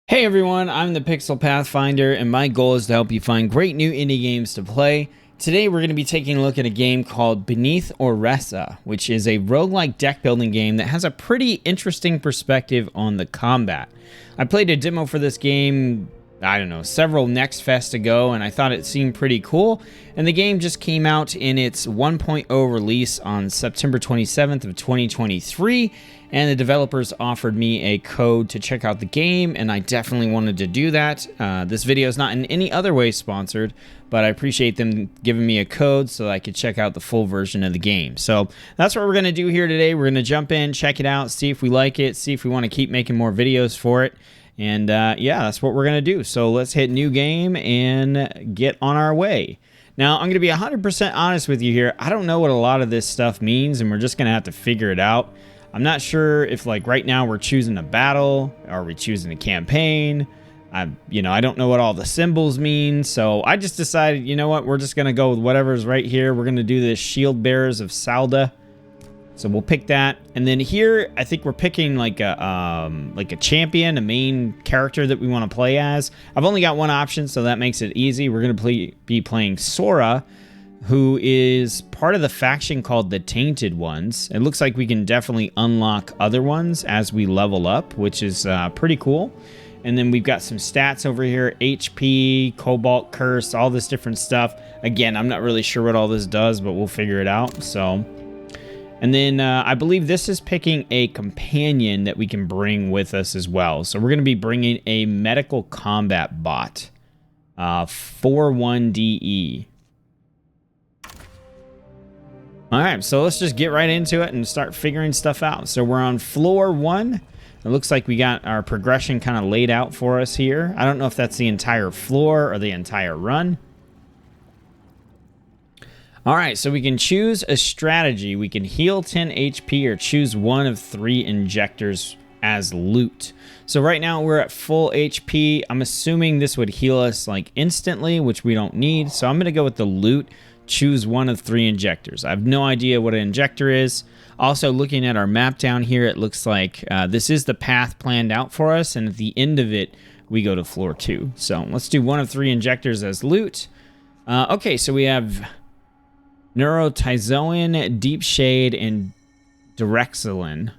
Hey everyone, I'm the Pixel Pathfinder, and my goal is to help you find great new indie games to play. Today we're going to be taking a look at a game called Beneath Oresa, which is a roguelike deck building game that has a pretty interesting perspective on the combat. I played a demo for this game, I don't know, several Next Fest ago, and I thought it seemed pretty cool. And the game just came out in its 1.0 release on September 27th of 2023, and the developers offered me a code to check out the game, and I definitely wanted to do that. This video is not in any other way sponsored, but I appreciate them giving me a code so that I could check out the full version of the game. So that's what we're going to do here today. We're going to jump in, check it out, see if we like it, see if we want to keep making more videos for it. And yeah, that's what we're going to do. So let's hit new game and get on our way. Now, I'm going to be 100% honest with you here. I don't know what a lot of this stuff means, and we're just going to have to figure it out. I'm not sure if, like, right now we're choosing a battle. Are we choosing a campaign? I don't know what all the symbols mean. So I just decided, you know what? We're just going to go with whatever's right here. We're going to do this Shield Bearers of Salda. So we'll pick that. And then here, I think we're picking like a champion, a main character that we want to play as. I've only got one option, so that makes it easy. We're going to be playing Sora, who is part of the faction called the Tainted Ones. It looks like we can definitely unlock other ones as we level up, which is pretty cool. And then we've got some stats over here, HP, Cobalt Curse, all this different stuff. Again, I'm not really sure what all this does, but we'll figure it out. And then I believe this is picking a companion that we can bring with us as well. So we're going to be bringing a medical combat bot, 41DE. All right, so let's just get right into it and start figuring stuff out. So we're on floor 1. It looks like we got our progression kind of laid out for us here. I don't know if that's the entire floor or the entire run. All right, so we can choose a strategy. We can heal 10 HP or choose one of 3 injectors as loot. So right now we're at full HP. I'm assuming this would heal us like instantly, which we don't need. So I'm going to go with the loot, choose one of 3 injectors. I have no idea what an injector is. Also, looking at our map down here, it looks like this is the path planned out for us. And at the end of it, we go to floor 2. So let's do one of 3 injectors as loot. Okay, so we have Neurotizoin, Deep Shade, and Direxilin.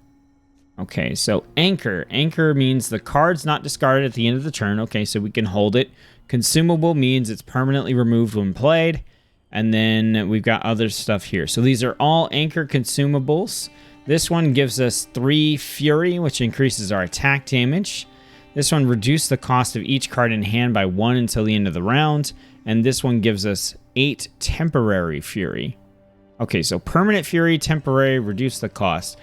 Okay, so Anchor. Anchor means the card's not discarded at the end of the turn. Okay, so we can hold it. Consumable means it's permanently removed when played. And then we've got other stuff here. So these are all Anchor consumables. This one gives us 3 Fury, which increases our attack damage. This one reduces the cost of each card in hand by 1 until the end of the round. And this one gives us 8 Temporary Fury. Okay, so Permanent Fury, Temporary, reduce the cost.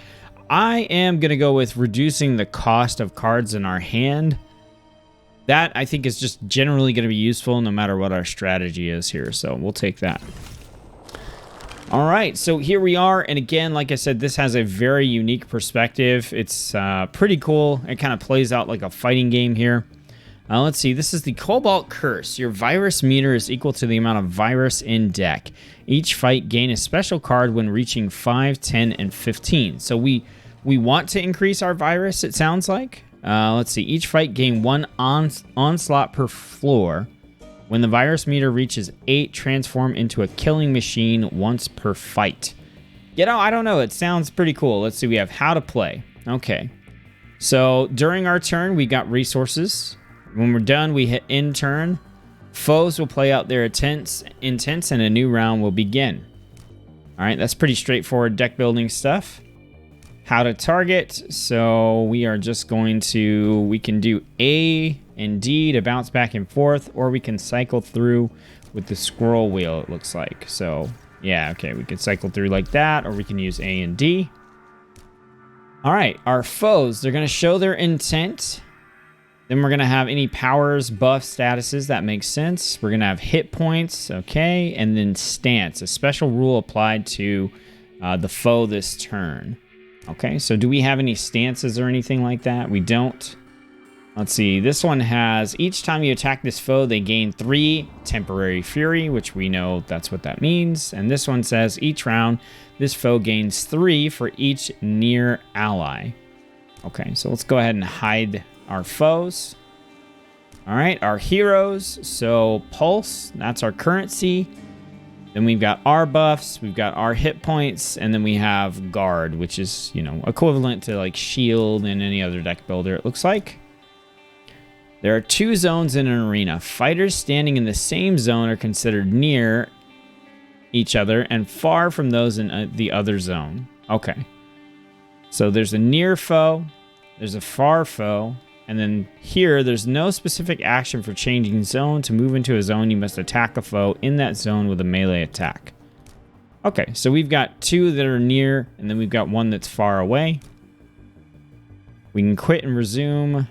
I am going to go with reducing the cost of cards in our hand. That, I think, is just generally going to be useful no matter what our strategy is here. So we'll take that. All right, so here we are. And again, like I said, this has a very unique perspective. It's pretty cool. It kind of plays out like a fighting game here. Let's see. This is the Cobalt Curse. Your virus meter is equal to the amount of virus in deck. Each fight, gain a special card when reaching 5, 10, and 15. So we want to increase our virus, it sounds like. Let's see. Each fight, gain 1 onslaught per floor. When the virus meter reaches 8, transform into a killing machine once per fight. You know, I don't know. It sounds pretty cool. Let's see. We have how to play. Okay. So during our turn, we got resources. When we're done, we hit end turn. Foes will play out their intents, and a new round will begin. All right, that's pretty straightforward deck building stuff. How to target. So we are just going to, we can do A and D to bounce back and forth, or we can cycle through with the scroll wheel, it looks like. So yeah, okay, we can cycle through like that, or we can use A and D. All right, our foes, they're going to show their intent. Then we're going to have any powers, buffs, statuses. That makes sense. We're going to have hit points. Okay. And then stance. A special rule applied to the foe this turn. Okay. So do we have any stances or anything like that? We don't. Let's see. This one has each time you attack this foe, they gain 3 temporary fury, which we know that's what that means. And this one says each round, this foe gains 3 for each near ally. Okay. So let's go ahead and hide our foes. All right, our heroes. So pulse, that's our currency. Then we've got our buffs, we've got our hit points, and then we have guard, which is, you know, equivalent to like shield and any other deck builder, it looks like. There are 2 zones in an arena. Fighters standing in the same zone are considered near each other and far from those in the other zone. Okay. So there's a near foe, there's a far foe, and then here there's no specific action for changing zone. To move into a zone, you must attack a foe in that zone with a melee attack. Okay, so we've got 2 that are near, and then we've got 1 that's far away. We can quit and resume.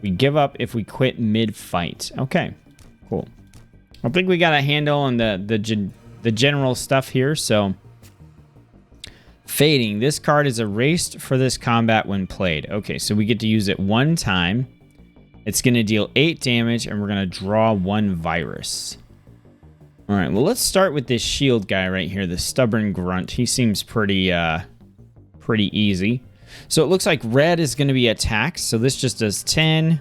We give up if we quit mid-fight. Okay, cool. I think we got a handle on the general stuff here, so... Fading. This card is erased for this combat when played. Okay, so we get to use it 1 time. It's going to deal 8 damage, and we're going to draw 1 virus. All right, well, let's start with this shield guy right here, the stubborn grunt. He seems pretty easy. So it looks like red is going to be attack, so this just does 10.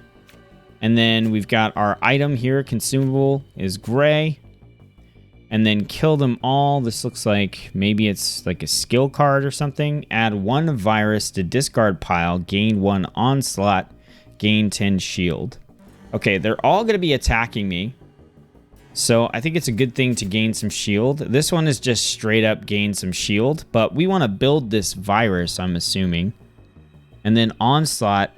And then we've got our item here, consumable, is gray. And then kill them all. This looks like maybe it's like a skill card or something. Add 1 virus to discard pile. Gain 1 onslaught. Gain 10 shield. Okay, they're all going to be attacking me. So I think it's a good thing to gain some shield. This one is just straight up gain some shield. But we want to build this virus, I'm assuming. And then onslaught.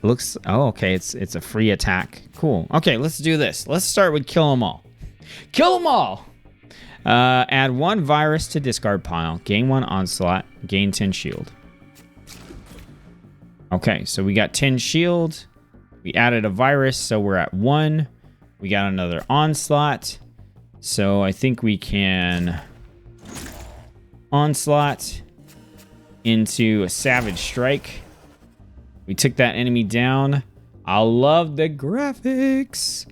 Looks... Oh, okay. It's a free attack. Cool. Okay, let's do this. Let's start with kill them all. Kill them all! Add 1 virus to discard pile. Gain 1 onslaught. Gain 10 shield. Okay, so we got 10 shield. We added a virus, so we're at 1. We got another onslaught. So I think we can onslaught into a savage strike. We took that enemy down. I love the graphics.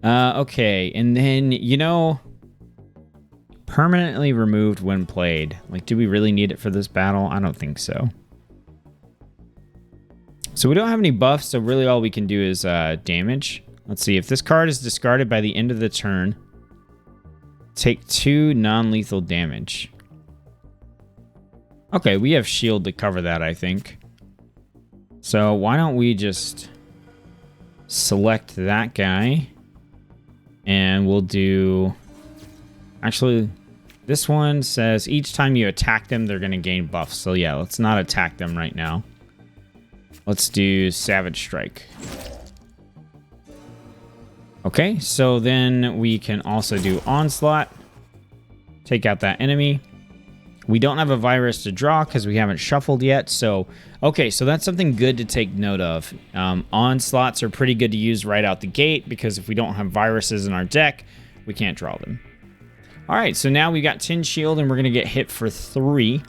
Okay, and then, you know, permanently removed when played. Like, do we really need it for this battle? I don't think so. So we don't have any buffs, so really all we can do is damage. Let's see, if this card is discarded by the end of the turn, take 2 non-lethal damage. Okay, we have shield to cover that, I think. So why don't we just select that guy. And we'll do... Actually, this one says each time you attack them, they're going to gain buffs. So yeah, let's not attack them right now. Let's do Savage Strike. Okay, so then we can also do Onslaught. Take out that enemy. We don't have a virus to draw because we haven't shuffled yet. So, okay, so that's something good to take note of. Onslaughts are pretty good to use right out the gate because if we don't have viruses in our deck, we can't draw them. All right, so now we got 10 shield and we're going to get hit for 3.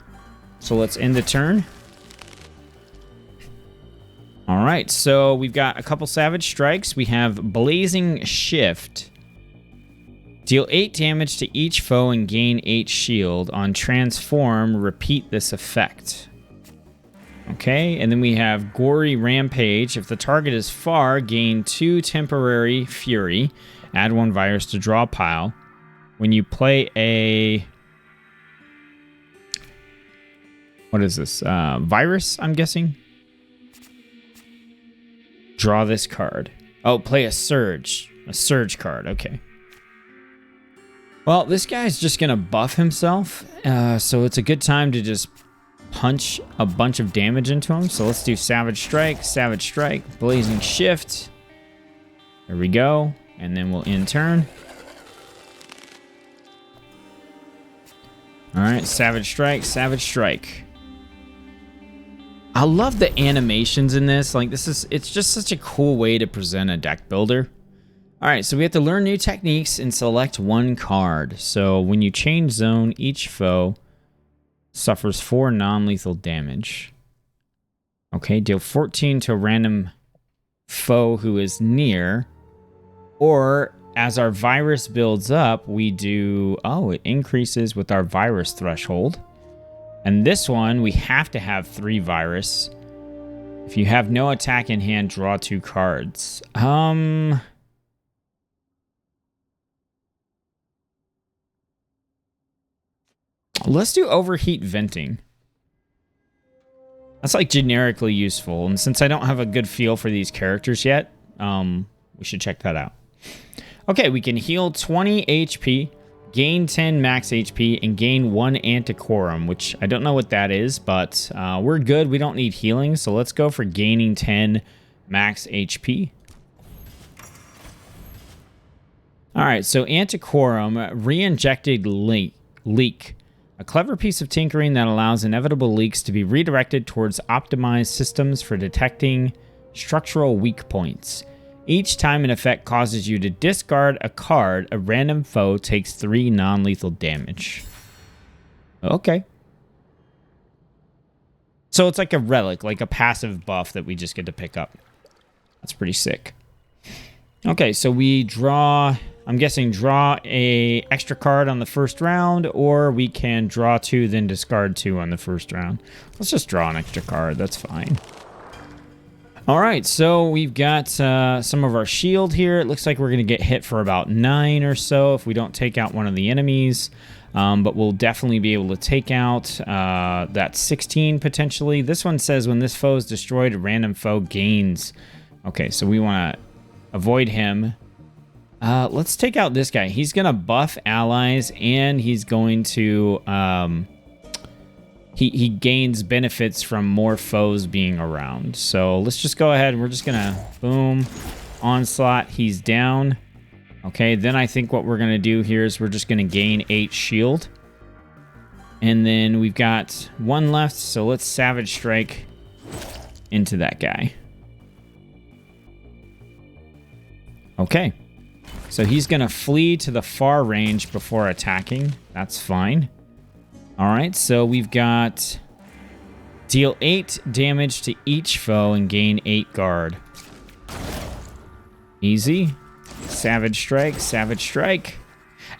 So let's end the turn. All right, so we've got a couple Savage Strikes. We have Blazing Shift. Deal 8 damage to each foe and gain 8 shield. On transform, repeat this effect. Okay, and then we have Gory Rampage. If the target is far, gain 2 temporary fury. Add 1 virus to draw pile. When you play a... What is this? Virus, I'm guessing? Draw this card. Oh, play a Surge. A Surge card, okay. Well, this guy's just going to buff himself, so it's a good time to just punch a bunch of damage into him. So let's do Savage Strike, Blazing Shift. There we go, and then we'll end turn. All right, Savage Strike. I love the animations in this. Like, it's just such a cool way to present a deck builder. All right, so we have to learn new techniques and select 1 card. So when you change zone, each foe suffers 4 non-lethal damage. Okay, deal 14 to a random foe who is near. Or as our virus builds up, we do... Oh, it increases with our virus threshold. And this one, we have to have 3 virus. If If you have no attack in hand, draw 2 cards. Let's do overheat venting. That's like generically useful. And since I don't have a good feel for these characters yet, we should check that out. Okay, we can heal 20 HP, gain 10 max HP, and gain 1 antiquorum, which I don't know what that is, but we're good. We don't need healing, so let's go for gaining 10 max HP. All right, so antiquorum, re-injected leak. A clever piece of tinkering that allows inevitable leaks to be redirected towards optimized systems for detecting structural weak points. Each time an effect causes you to discard a card, a random foe takes 3 non-lethal damage. Okay. So it's like a relic, like a passive buff that we just get to pick up. That's pretty sick. Okay, so we draw... I'm guessing draw a extra card on the first round, or we can draw 2, then discard 2 on the first round. Let's just draw an extra card. That's fine. All right, so we've got some of our shield here. It looks like we're going to get hit for about 9 or so if we don't take out one of the enemies. But we'll definitely be able to take out that 16 potentially. This one says when this foe is destroyed, a random foe gains. Okay, so we want to avoid him. Let's take out this guy. He's going to buff allies, and he's going to... He gains benefits from more foes being around. So let's just go ahead. We're just going to... Boom. Onslaught. He's down. Okay, then I think what we're going to do here is we're just going to gain 8 shield. And then we've got 1 left, so let's Savage Strike into that guy. Okay. So he's going to flee to the far range before attacking. That's fine. All right, so we've got deal 8 damage to each foe and gain 8 guard. Easy. Savage Strike, Savage Strike.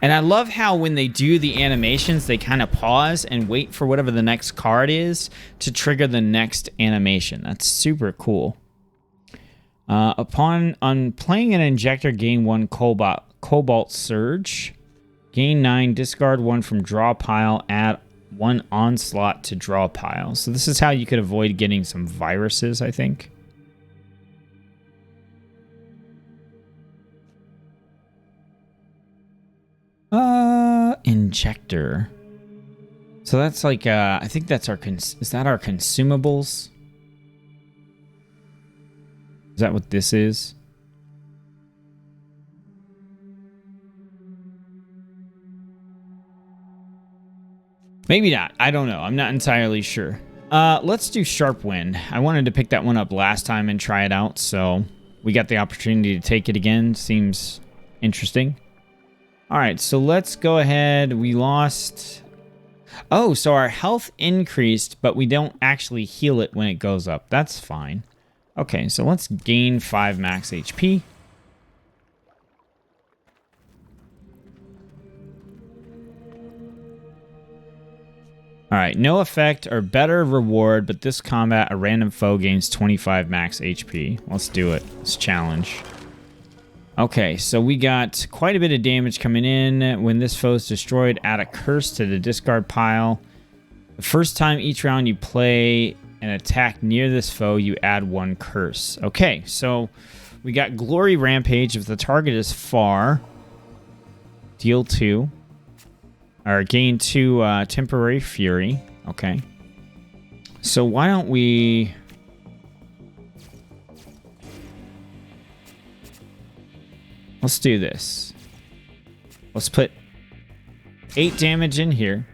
And I love how when they do the animations, they kind of pause and wait for whatever the next card is to trigger the next animation. That's super cool. On playing an injector, gain 1 Cobalt Surge. Gain 9, discard 1 from draw pile, add 1 onslaught to draw pile. So this is how you could avoid getting some viruses, I think. Injector. So that's like, I think that's our, is that our consumables? Is that what this is? Maybe not. I don't know. I'm not entirely sure. Let's do Sharp Wind. I wanted to pick that one up last time and try it out, so we got the opportunity to take it again. Seems interesting. All right, so let's go ahead. We lost... Oh, so our health increased, but we don't actually heal it when it goes up. That's fine. Okay, so let's gain 5 max HP. All right, no effect or better reward, but this combat, a random foe gains 25 max HP. Let's do it. Let's challenge. Okay, so we got quite a bit of damage coming in. When this foe is destroyed, add a curse to the discard pile. The first time each round you play an attack near this foe, you add 1 curse. Okay, so we got Glory Rampage. If the target is far, deal 2. Or gain 2 temporary fury. Okay. So why don't we... Let's do this. Let's put 8 damage in here.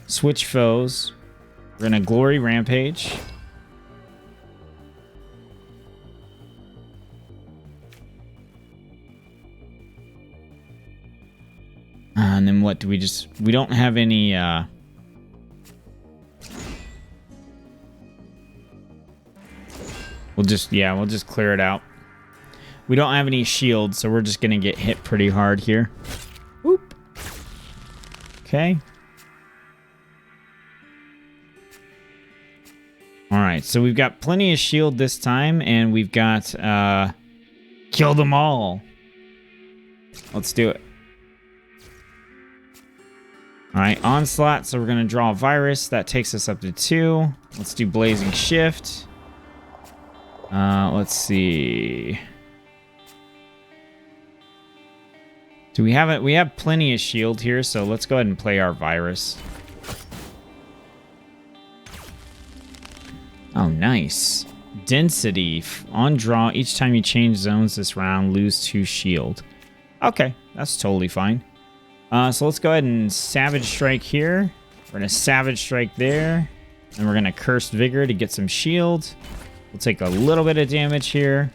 Switch foes. We're going to Glory Rampage. And then what do we just... We don't have any... We'll just clear it out. We don't have any shields, so we're just going to get hit pretty hard here. Whoop. Okay. All right, so we've got plenty of shield this time, and we've got kill them all. Let's do it. All right, onslaught. So we're going to draw a virus. That takes us up to 2. Let's do blazing shift. Let's see. Do we have it? We have plenty of shield here, so let's go ahead and play our virus. Oh, nice. Density. On draw, each time you change zones this round, lose 2 shield. Okay, that's totally fine. So let's go ahead and Savage Strike here. We're going to Savage Strike there. And we're going to Cursed Vigor to get some shield. We'll take a little bit of damage here.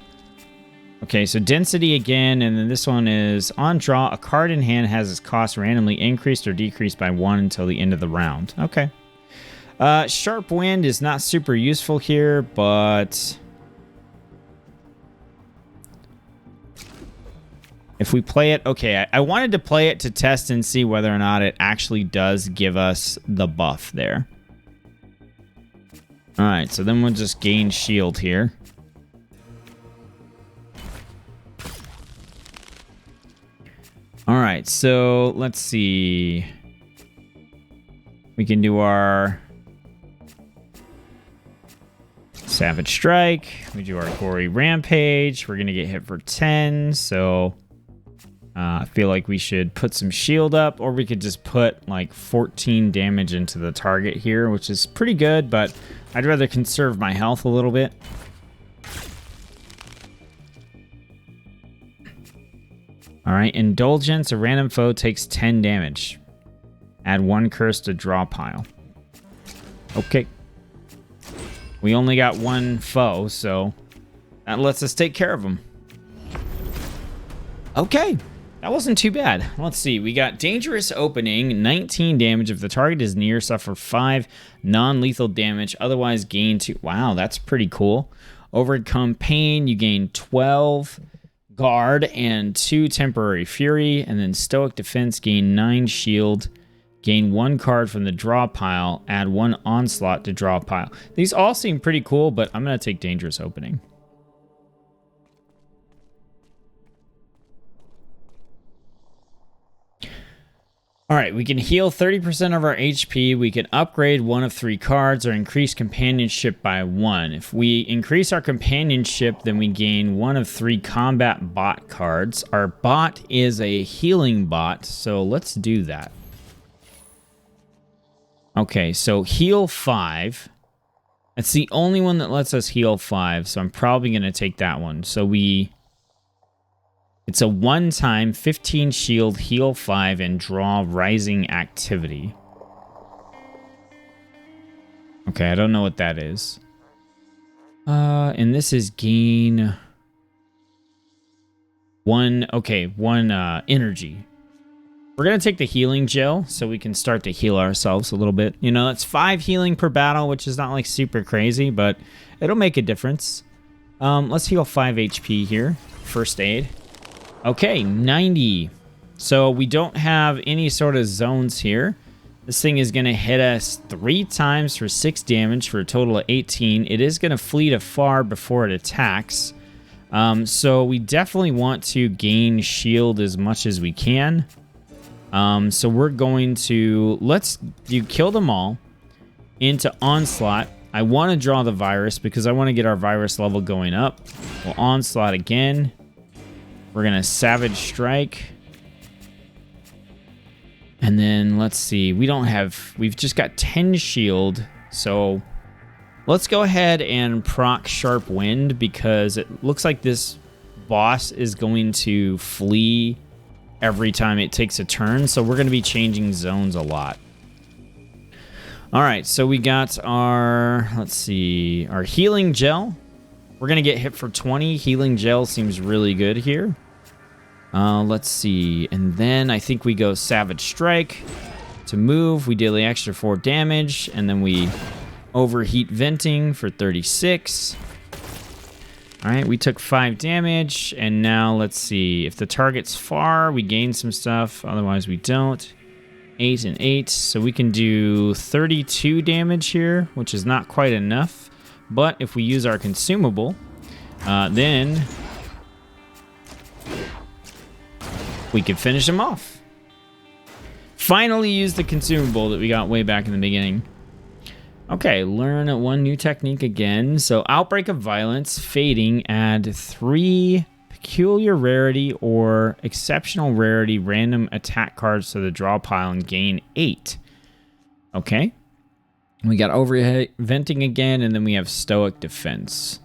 Okay, so Density again, and then this one is on draw. A card in hand has its cost randomly increased or decreased by 1 until the end of the round. Okay. Sharp Wind is not super useful here, but if we play it, okay, I wanted to play it to test and see whether or not it actually does give us the buff there. All right, so then we'll just gain shield here. All right, so let's see. We can do our Savage Strike. We do our Gory Rampage. We're going to get hit for 10, so I feel like we should put some shield up, or we could just put like 14 damage into the target here, which is pretty good, but I'd rather conserve my health a little bit. All right, Indulgence. A random foe takes 10 damage. Add 1 curse to draw pile. Okay. We only got 1 foe, so that lets us take care of them. Okay. That wasn't too bad. Let's see. We got Dangerous Opening. 19 damage. If the target is near, suffer 5 non-lethal damage. Otherwise, gain 2. Wow, that's pretty cool. Overcome Pain. You gain 12 guard and 2 temporary fury. And then Stoic Defense. Gain 9 shield. Gain 1 card from the draw pile. Add 1 onslaught to draw pile. These all seem pretty cool, but I'm going to take Dangerous Opening. All right, we can heal 30% of our HP. We can upgrade 1 of 3 cards or increase companionship by 1. If we increase our companionship, then we gain 1 of 3 combat bot cards. Our bot is a healing bot, so let's do that. Okay, so heal 5. That's the only one that lets us heal 5, so I'm probably going to take that one. So it's a one-time 15 shield, heal 5, and draw rising activity. Okay, I don't know what that is. And this is gain 1, okay, 1 energy. We're going to take the healing gel so we can start to heal ourselves a little bit. You know, it's 5 healing per battle, which is not like super crazy, but it'll make a difference. Let's heal 5 HP here. First aid. Okay, 90. So we don't have any sort of zones here. This thing is going to hit us 3 times for 6 damage for a total of 18. It is going to flee to far before it attacks. So we definitely want to gain shield as much as we can. So we're going to, let's do kill them all into onslaught. I want to draw the virus because I want to get our virus level going up. We'll onslaught again. We're going to Savage Strike. And then let's see. We've just got 10 shield. So let's go ahead and proc Sharp Wind because it looks like this boss is going to flee every time it takes a turn. So we're going to be changing zones a lot. All right. So we got our, let's see, our healing gel. We're going to get hit for 20. Healing gel seems really good here. Let's see. And then I think we go Savage Strike to move. We deal the extra 4 damage. And then we overheat venting for 36. All right, we took 5 damage. And now let's see. If the target's far, we gain some stuff. Otherwise, we don't. 8 and 8. So we can do 32 damage here, which is not quite enough. But if we use our consumable, then we can finish him off. Finally use the consumable that we got way back in the beginning. Okay, learn one new technique again. So Outbreak of Violence, Fading, add 3 peculiar rarity or exceptional rarity random attack cards to the draw pile and gain 8. Okay. We got Overhead Venting again, and then we have Stoic Defense.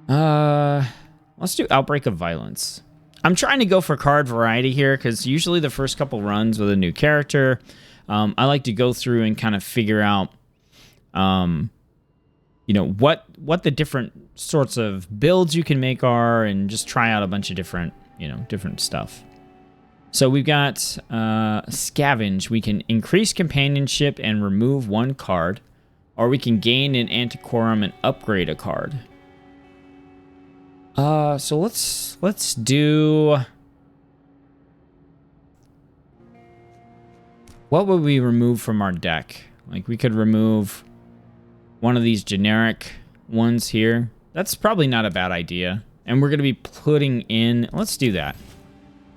Let's do Outbreak of Violence. I'm trying to go for card variety here, because usually the first couple runs with a new character, I like to go through and kind of figure out, you know, what the different sorts of builds you can make are, and just try out a bunch of different, you know, different stuff. So we've got Scavenge. We can increase companionship and remove 1 card, or we can gain an Antiquorum and upgrade a card. So let's do. What would we remove from our deck? Like, we could remove one of these generic ones here. That's probably not a bad idea. And we're going to be putting in. Let's do that.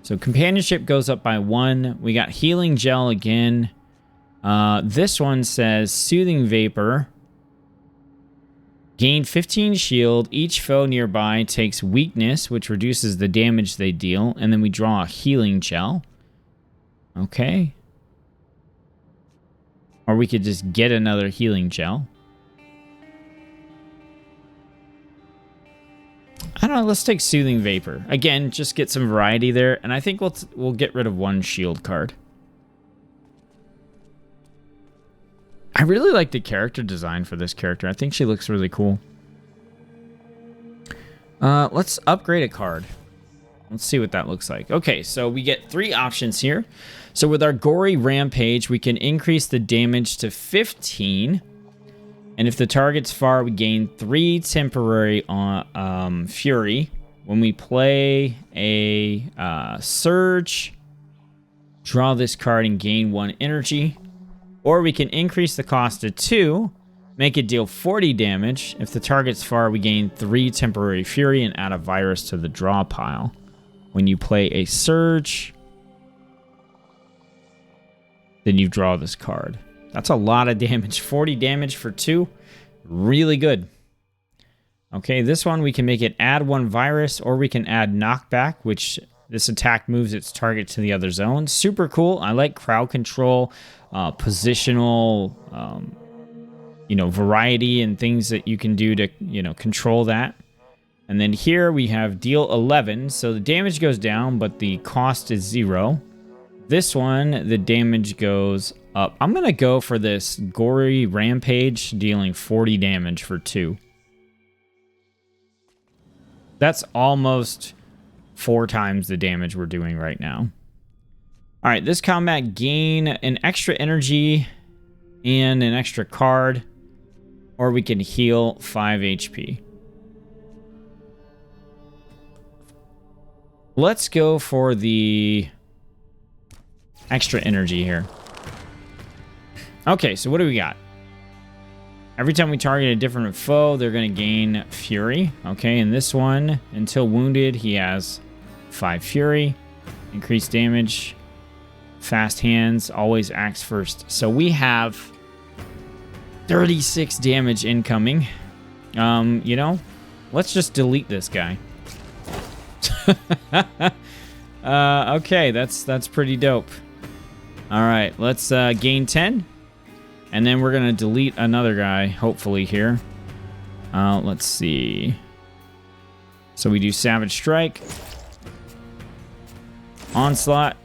So companionship goes up by 1. We got Healing Gel again. This one says Soothing Vapor. Gain 15 shield. Each foe nearby takes weakness, which reduces the damage they deal. And then we draw a Healing Gel. Okay. Or we could just get another Healing Gel. I don't know, let's take Soothing Vapor. Again, just get some variety there. And I think we'll get rid of 1 shield card. I really like the character design for this character. I think she looks really cool. Let's upgrade a card. Let's see what that looks like. Okay, so we get 3 options here. So with our Gory Rampage, we can increase the damage to 15. And if the target's far, we gain 3 temporary Fury. When we play a Surge, draw this card and gain 1 energy. Or we can increase the cost to 2, make it deal 40 damage. If the target's far, we gain 3 temporary Fury and add a virus to the draw pile. When you play a Surge, then you draw this card. That's a lot of damage. 40 damage for 2. Really good. Okay, this one we can make it add 1 virus, or we can add knockback, which this attack moves its target to the other zone. Super cool. I like crowd control, positional, you know, variety and things that you can do to, you know, control that. And then here we have deal 11. So the damage goes down, but the cost is 0. This one, the damage goes up. I'm going to go for this Gory Rampage, dealing 40 damage for 2. That's almost 4 times the damage we're doing right now. All right, this combat, gain an extra energy and an extra card, or we can heal 5 HP. Let's go for the extra energy here. Okay, so what do we got? Every time we target a different foe, they're going to gain Fury. Okay, and this one, until wounded, he has 5 Fury. Increased damage. Fast hands, always acts first. So we have 36 damage incoming. You know, let's just delete this guy. Okay, that's pretty dope. All right, let's gain 10. And then we're going to delete another guy, hopefully, here. Let's see. So we do Savage Strike. Onslaught.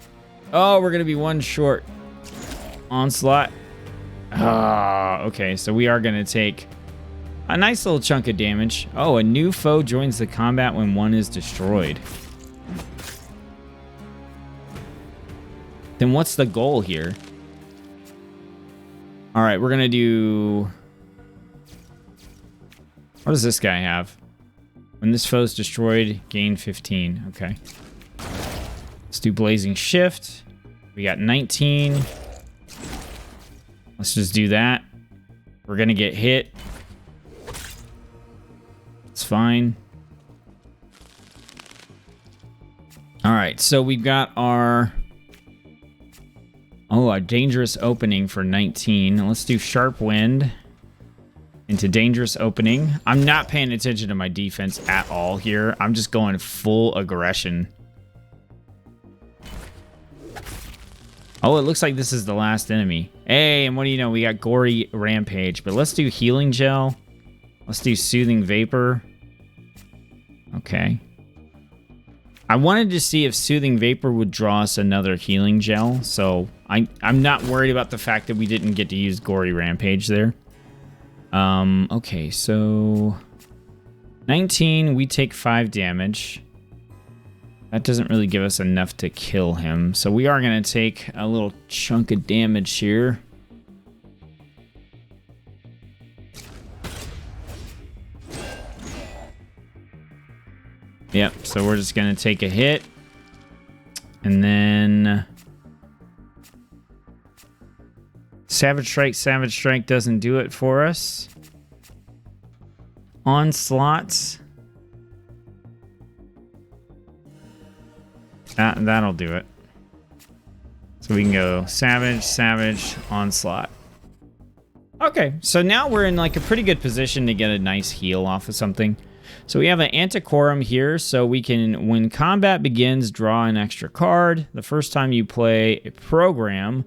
Oh, we're going to be 1 short. Onslaught. Okay, so we are going to take a nice little chunk of damage. Oh, a new foe joins the combat when 1 is destroyed. Then what's the goal here? All right, we're going to do... What does this guy have? When this foe's destroyed, gain 15. Okay. Let's do Blazing Shift. We got 19. Let's just do that. We're going to get hit. It's fine. All right, so we've got our... Oh, a dangerous opening for 19. Let's do sharp wind into dangerous opening. I'm not paying attention to my defense at all here. I'm just going full aggression. Oh, it looks like this is the last enemy. Hey, and what do you know? We got gory rampage, but let's do healing gel. Let's do soothing vapor. Okay. I wanted to see if soothing vapor would draw us another healing gel, so I'm not worried about the fact that we didn't get to use gory rampage there. Okay, so 19, we take 5 damage. That doesn't really give us enough to kill him, so we are going to take a little chunk of damage here. Yep, so we're just going to take a hit. And then... Savage Strike doesn't do it for us. Onslaught. That'll do it. So we can go Savage, Onslaught. Okay, so now we're in like a pretty good position to get a nice heal off of something. So we have an Antiquorum here, so we can, when combat begins, draw an extra card. The first time you play a program,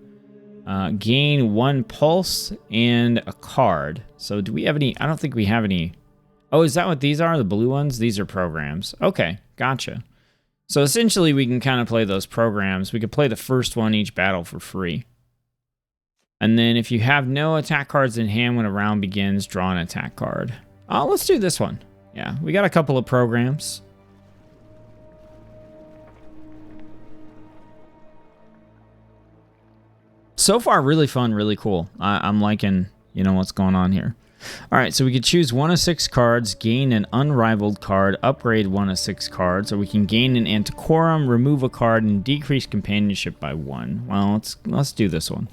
gain 1 pulse and a card. So do we have any? I don't think we have any. Oh, is that what these are? The blue ones? These are programs. Okay, gotcha. So essentially we can kind of play those programs. We could play the first one each battle for free. And then if you have no attack cards in hand when a round begins, draw an attack card. Oh, let's do this one. Yeah, we got a couple of programs. So far, really fun, really cool. I'm liking, you know, what's going on here. All right, so we could choose 1 of 6 cards, gain an unrivaled card, upgrade 1 of 6 cards, or we can gain an Antiquorum, remove a card, and decrease companionship by 1. Well, let's do this one.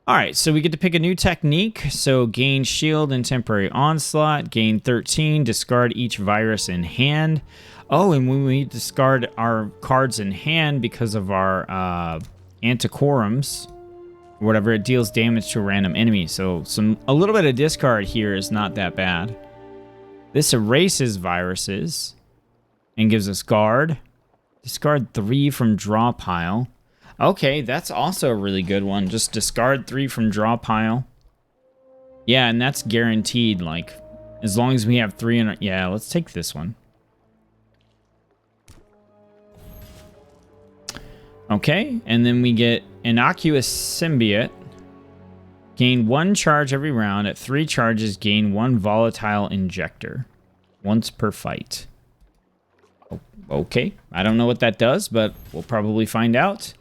All right, so we get to pick a new technique. So gain shield and temporary onslaught, gain 13, discard each virus in hand. Oh, and when we discard our cards in hand because of our Antiquorums, or whatever, it deals damage to a random enemy. So a little bit of discard here is not that bad. This erases viruses and gives us guard. Discard 3 from draw pile. Okay, that's also a really good one. Just discard 3 from draw pile. Yeah, and that's guaranteed, like, as long as we have 3 in our... Yeah, let's take this one. Okay, and then we get Innocuous Symbiote. Gain 1 charge every round. At 3 charges, gain 1 volatile injector. Once per fight. Okay, I don't know what that does, but we'll probably find out.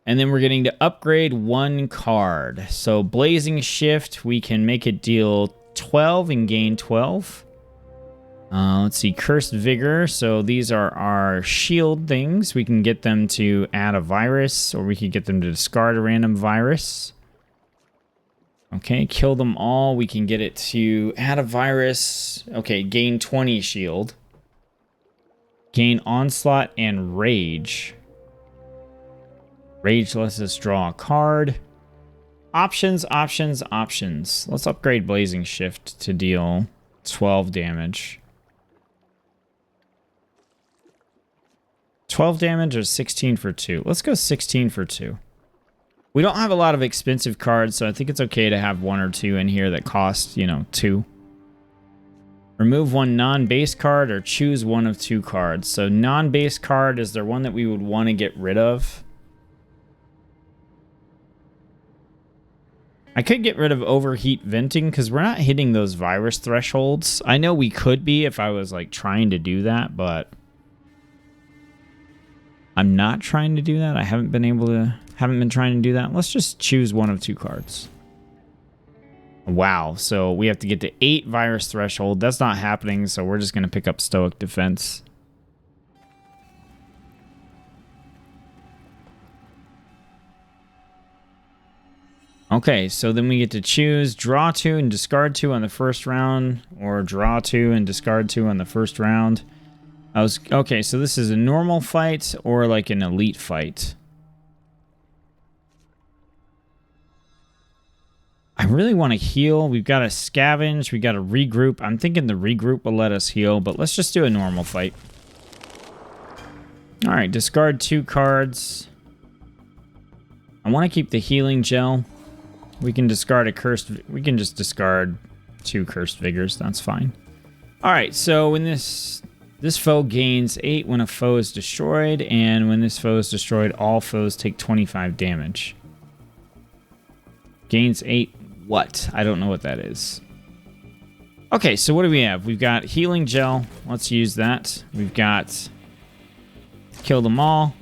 And then we're getting to upgrade 1 card. So Blazing Shift, we can make it deal 12 and gain 12. Let's see, Cursed Vigor. So these are our shield things. We can get them to add a virus, or we can get them to discard a random virus. Okay, kill them all. We can get it to add a virus. Okay, gain 20 shield. Gain Onslaught and Rage. Rage lets us draw a card. Options. Let's upgrade Blazing Shift to deal 12 damage. 12 damage or 16 for 2? Let's go 16 for 2. We don't have a lot of expensive cards, so I think it's okay to have 1 or 2 in here that cost, you know, 2. Remove 1 non-base card or choose 1 of 2 cards. So non-base card, is there one that we would want to get rid of? I could get rid of Overheat Venting because we're not hitting those virus thresholds. I know we could be if I was like trying to do that, but I'm not trying to do that. I haven't been trying to do that. Let's just choose 1 of 2 cards. Wow, so we have to get to 8 virus threshold. That's not happening, so we're just going to pick up Stoic Defense. Okay, so then we get to choose draw 2 and discard 2 on the first round, or draw 2 and discard 2 on the first round. Okay, so this is a normal fight or like an elite fight. I really want to heal. We've got to scavenge. We got to regroup. I'm thinking the regroup will let us heal, but let's just do a normal fight. All right, discard 2 cards. I want to keep the healing gel. We can discard a cursed... We can just discard 2 cursed vigors. That's fine. All right, so when this foe gains 8 when a foe is destroyed, and when this foe is destroyed, all foes take 25 damage. Gains 8 what? I don't know what that is. Okay, so what do we have? We've got healing gel. Let's use that. We've got kill them all.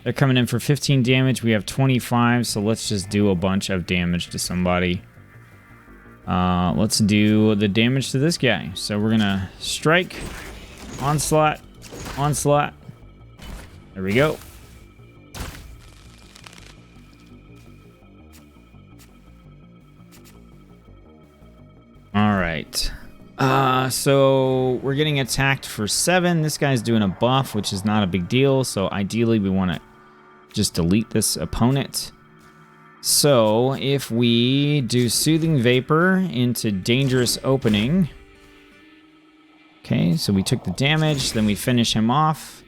They're coming in for 15 damage. We have 25, so let's just do a bunch of damage to somebody. Let's do the damage to this guy. So we're gonna strike, onslaught, onslaught. There we go. All right. So we're getting attacked for 7. This guy's doing a buff, which is not a big deal. So ideally, we want to just delete this opponent. So if we do Soothing Vapor into Dangerous Opening. Okay, so we took the damage. Then we finish him off.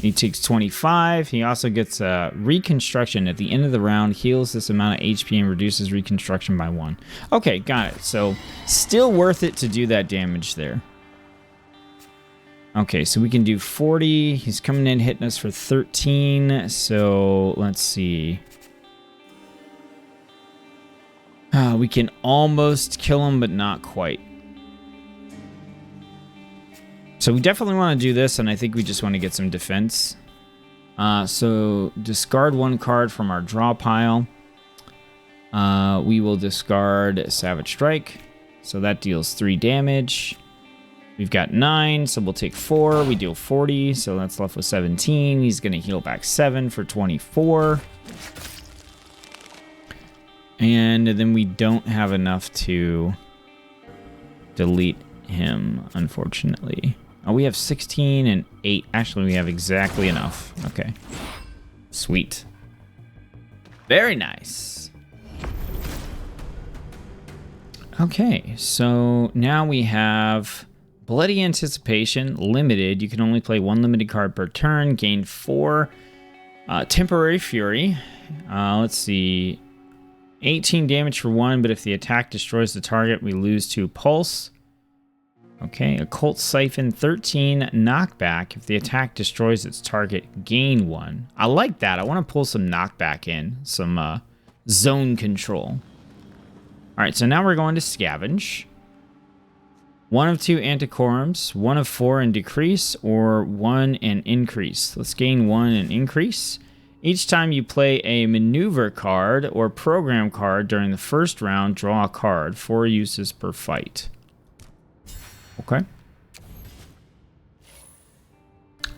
He takes 25. He also gets Reconstruction at the end of the round. Heals this amount of HP and reduces Reconstruction by 1. Okay, got it. So still worth it to do that damage there. Okay, so we can do 40. He's coming in hitting us for 13. So let's see. We can almost kill him, but not quite. So we definitely want to do this, and I think we just want to get some defense. So discard 1 card from our draw pile. We will discard Savage Strike. So that deals 3 damage. We've got 9, so we'll take 4. We deal 40, so that's left with 17. He's going to heal back 7 for 24. And then we don't have enough to delete him, unfortunately. Oh, we have 16 and 8. Actually, we have exactly enough. Okay. Sweet. Very nice. Okay, so now we have Bloody Anticipation, limited. You can only play 1 limited card per turn, gain 4. Temporary Fury. Let's see. 18 damage for 1, but if the attack destroys the target, we lose 2 pulse. Okay, Occult Siphon, 13 knockback. If the attack destroys its target, gain 1. I like that. I want to pull some knockback in, some zone control. All right, so now we're going to Scavenge. 1 of 2 Antiquorums, 1 of 4 and decrease, or 1 and increase. Let's gain 1 and increase. Each time you play a maneuver card or program card during the first round, draw a card. 4 uses per fight. Okay.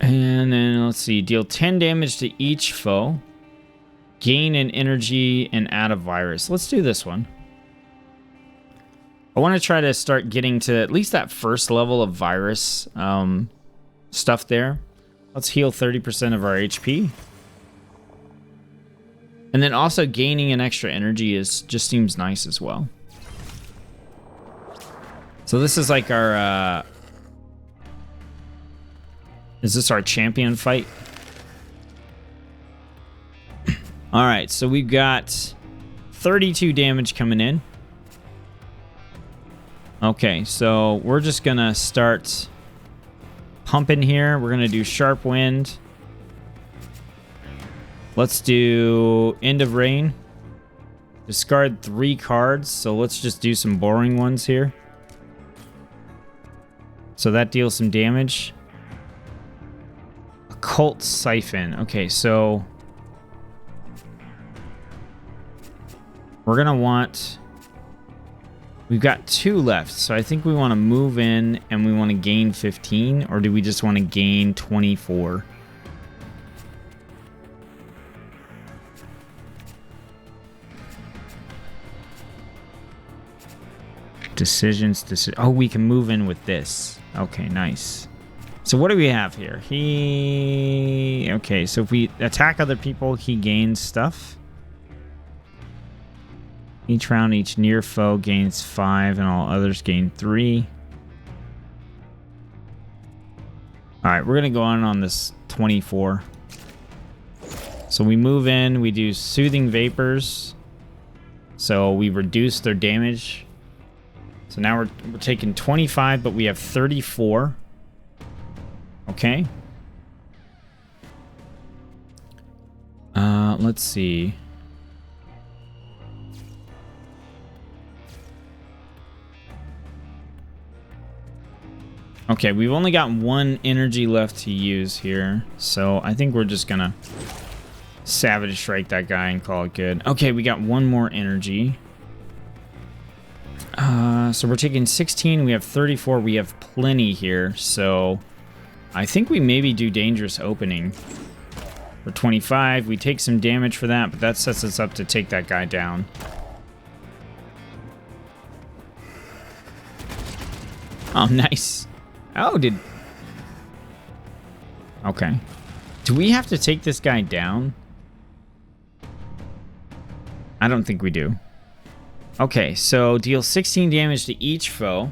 And then let's see. Deal 10 damage to each foe. Gain an energy and add a virus. Let's do this one. I want to try to start getting to at least that first level of virus stuff there. Let's heal 30% of our HP. And then also gaining an extra energy just seems nice as well. So this is like our... is this our champion fight? Alright, so we've got 32 damage coming in. Okay, so we're just going to start pumping here. We're going to do Sharp Wind. Let's do End of Rain. Discard 3 cards, so let's just do some boring ones here. So that deals some damage. Occult Siphon. Okay, so we're going to want... We've got 2 left, so I think we want to move in and we want to gain 15, or do we just want to gain 24? Decisions. Oh, we can move in with this. Okay, nice. So what do we have here? Okay, so if we attack other people, he gains stuff. Each round, each near foe gains 5, and all others gain 3. Alright, we're going to go on this 24. So we move in, we do Soothing Vapors. So we reduce their damage. So now we're taking 25, but we have 34. Okay. Let's see. Okay, we've only got 1 energy left to use here, so I think we're just gonna Savage Strike that guy and call it good. Okay, we got 1 more energy. So we're taking 16, we have 34, we have plenty here, so I think we maybe do Dangerous Opening. For 25, we take some damage for that, but that sets us up to take that guy down. Oh, nice. Oh, okay. Do we have to take this guy down? I don't think we do. Okay, so deal 16 damage to each foe.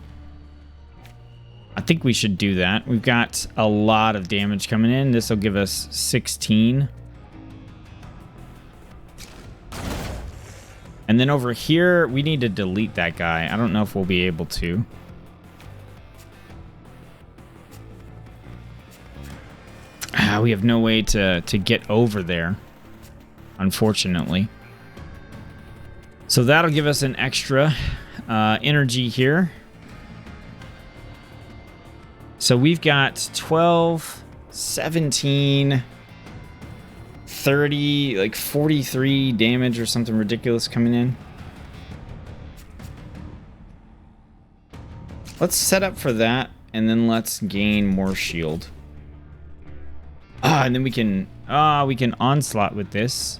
I think we should do that. We've got a lot of damage coming in. This will give us 16. And then over here, we need to delete that guy. I don't know if we'll be able to. We have no way to get over there, unfortunately. So that'll give us an extra energy here. So we've got 12, 17, 30, like 43 damage or something ridiculous coming in. Let's set up for that, and then let's gain more shield. And then we can onslaught with this.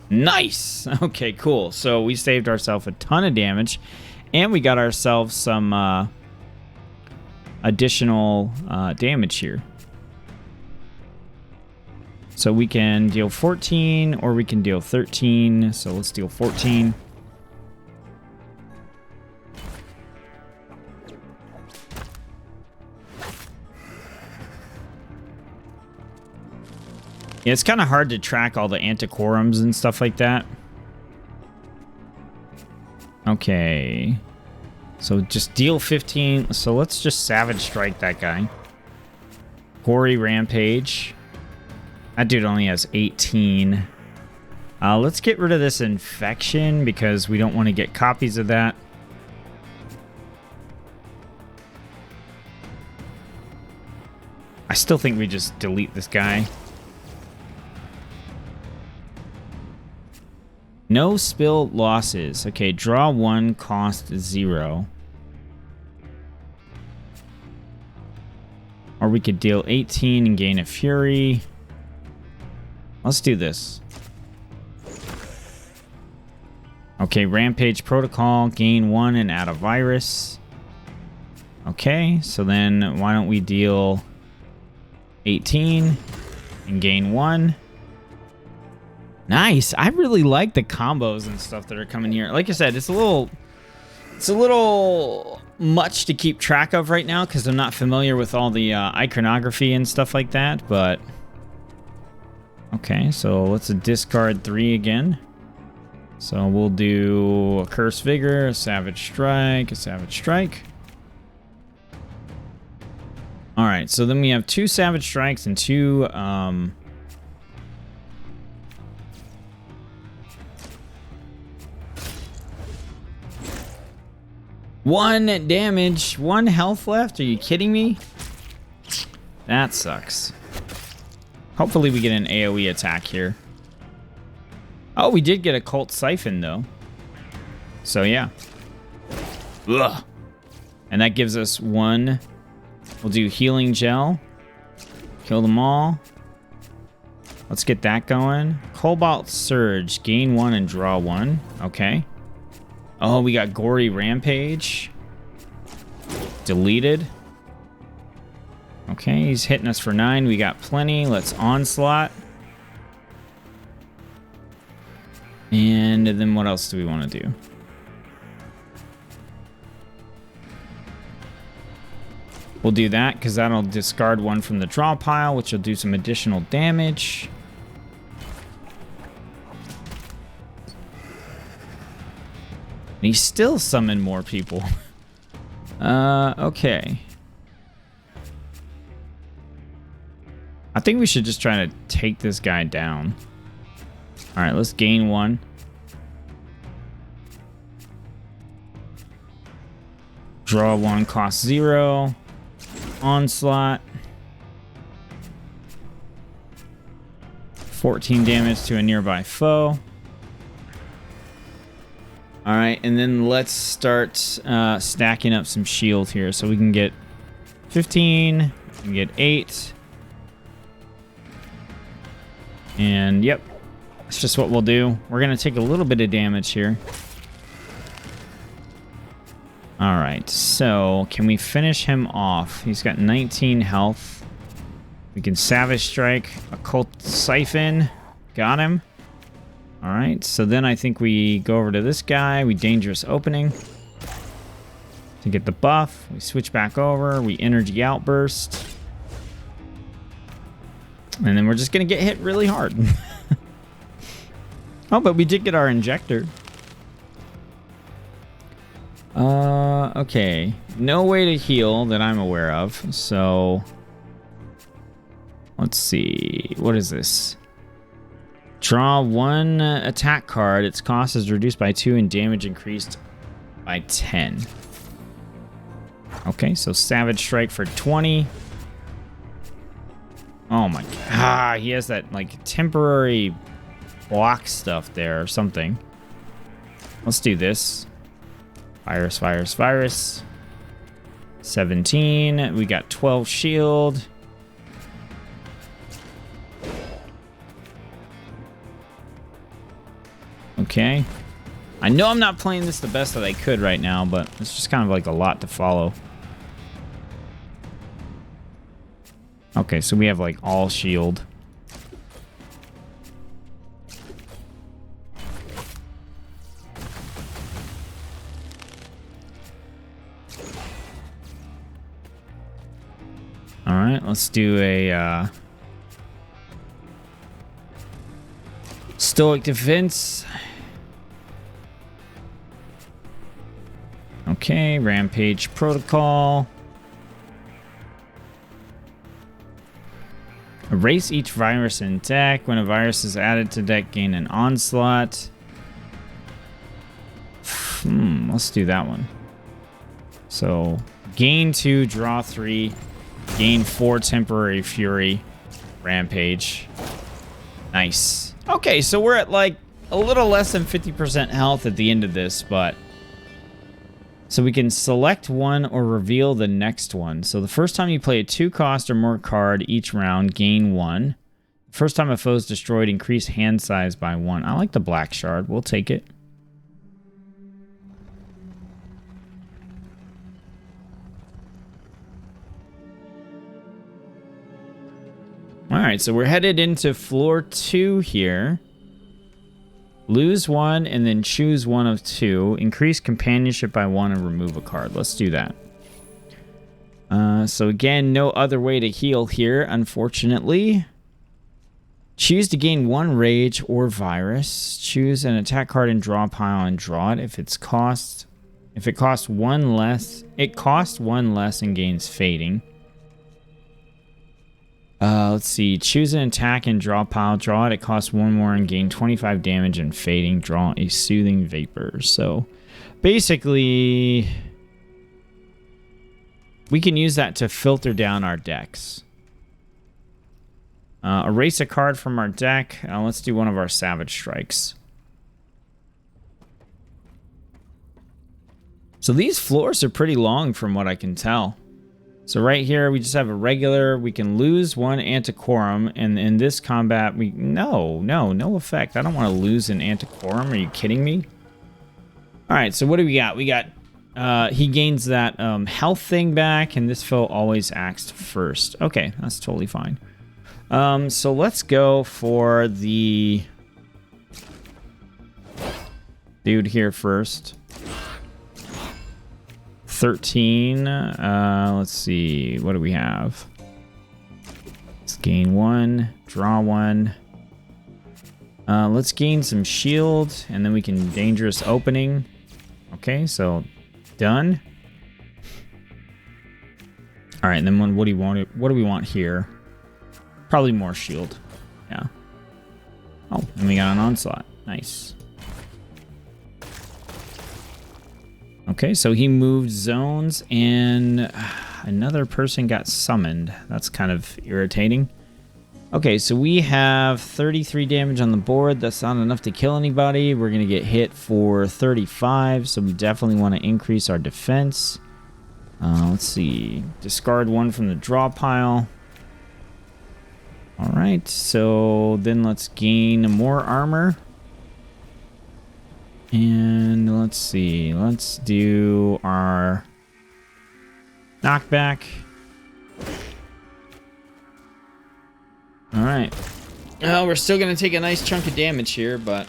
Nice. Okay, cool. So we saved ourselves a ton of damage, and we got ourselves some additional damage here. So we can deal 14, or we can deal 13. So let's deal 14. Yeah, it's kind of hard to track all the antiquorums and stuff like that. Okay. So just deal 15. So let's just Savage Strike that guy. Gory Rampage. That dude only has 18. Let's get rid of this infection because we don't want to get copies of that. I still think we just delete this guy. No spill losses. Okay, draw 1, cost 0. Or we could deal 18 and gain a fury. Let's do this. Okay, Rampage Protocol, gain 1 and add a virus. Okay, so then why don't we deal 18 and gain 1. Nice. I really like the combos and stuff that are coming here. Like I said, it's a little much to keep track of right now because I'm not familiar with all the iconography and stuff like that, but okay, so let's discard 3 again. So we'll do a Curse Vigor, a Savage Strike, a Savage Strike. All right, so then we have 2 Savage Strikes and 2 1 damage, 1 health left. Are you kidding me? That sucks. Hopefully we get an AoE attack here. Oh, we did get a Cult Siphon though. So yeah. Ugh. And that gives us 1. We'll do Healing Gel. Kill them all. Let's get that going. Cobalt Surge. Gain 1 and draw 1. Okay. Oh, we got Gory Rampage. Deleted. Okay, he's hitting us for 9. We got plenty. Let's Onslaught. And then what else do we want to do? We'll do that because that'll discard 1 from the draw pile, which will do some additional damage. And he still summoned more people. Okay. I think we should just try to take this guy down. All right, let's gain 1. Draw 1, cost 0. Onslaught. 14 damage to a nearby foe. All right, and then let's start stacking up some shield here so we can get 15, we can get 8. And yep, that's just what we'll do. We're going to take a little bit of damage here. All right, so can we finish him off? He's got 19 health. We can Savage Strike, Occult Siphon. Got him. All right, so then I think we go over to this guy. We Dangerous Opening to get the buff. We switch back over. We Energy Outburst. And then we're just going to get hit really hard. Oh, but we did get our Injector. Okay. No way to heal that I'm aware of. So, let's see. What is this? Draw 1 attack card. Its cost is reduced by 2 and damage increased by 10. Okay, so Savage Strike for 20. Oh my god. Ah, he has that like temporary block stuff there or something. Let's do this. Virus, virus, virus. 17. We got 12 shield. Okay. I know I'm not playing this the best that I could right now, but it's just kind of like a lot to follow. Okay, so we have like all shield. All right, let's do a Stoic Defense. Okay, Rampage Protocol. Erase each virus in deck. When a virus is added to deck, gain an Onslaught. Let's do that one. So, gain 2, draw 3, gain 4 temporary fury, Rampage. Nice. Okay, so we're at like a little less than 50% health at the end of this, but... So we can select one or reveal the next one. So the first time you play a 2-cost or more card each round, gain 1. First time a foe is destroyed, increase hand size by 1. I like the black shard. We'll take it. All right, so we're headed into floor 2 here. Lose 1 and then choose one of 2. Increase companionship by 1 and remove a card. Let's do that. So again, no other way to heal here, unfortunately. Choose to gain 1 rage or virus. Choose an attack card and draw pile and draw it. If it costs 1 less, it costs 1 less and gains fading. Let's see. Choose an attack and draw pile. Draw it. It costs 1 more and gain 25 damage and fading. Draw a soothing vapor. So basically, we can use that to filter down our decks. Erase a card from our deck. Let's do one of our Savage Strikes. So these floors are pretty long from what I can tell. So right here, we just have a regular. We can lose 1 Antiquorum, and in this combat, no effect. I don't want to lose an Antiquorum. Are you kidding me? All right, so what do we got? We got he gains that health thing back, and this foe always acts first. Okay, that's totally fine. So let's go for the dude here first. 13. Let's see. What do we have? Let's gain 1, draw 1. Let's gain some shield, and then we can dangerous opening. Okay, so done. All right, and then what do you want? What do we want here? Probably more shield. Yeah. Oh, and we got an onslaught. Nice. Okay, so he moved zones, and another person got summoned. That's kind of irritating. Okay, so we have 33 damage on the board. That's not enough to kill anybody. We're going to get hit for 35, so we definitely want to increase our defense. Let's see. Discard 1 from the draw pile. All right, so then let's gain more armor. And let's see. Let's do our knockback. All right. Well, we're still going to take a nice chunk of damage here, but...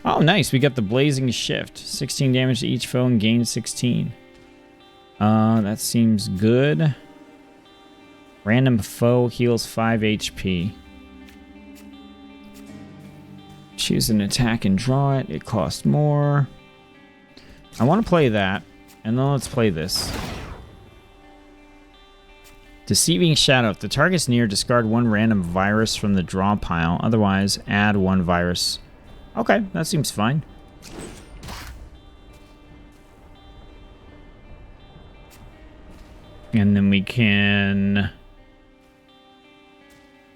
Oh, nice. We got the Blazing Shift. 16 damage to each foe and gain 16. That seems good. Random foe heals 5 HP. Choose an attack and draw it. It costs more. I want to play that. And then let's play this. Deceiving Shadow. If the target's near, discard 1 random virus from the draw pile. Otherwise, add 1 virus. Okay, that seems fine. And then we can...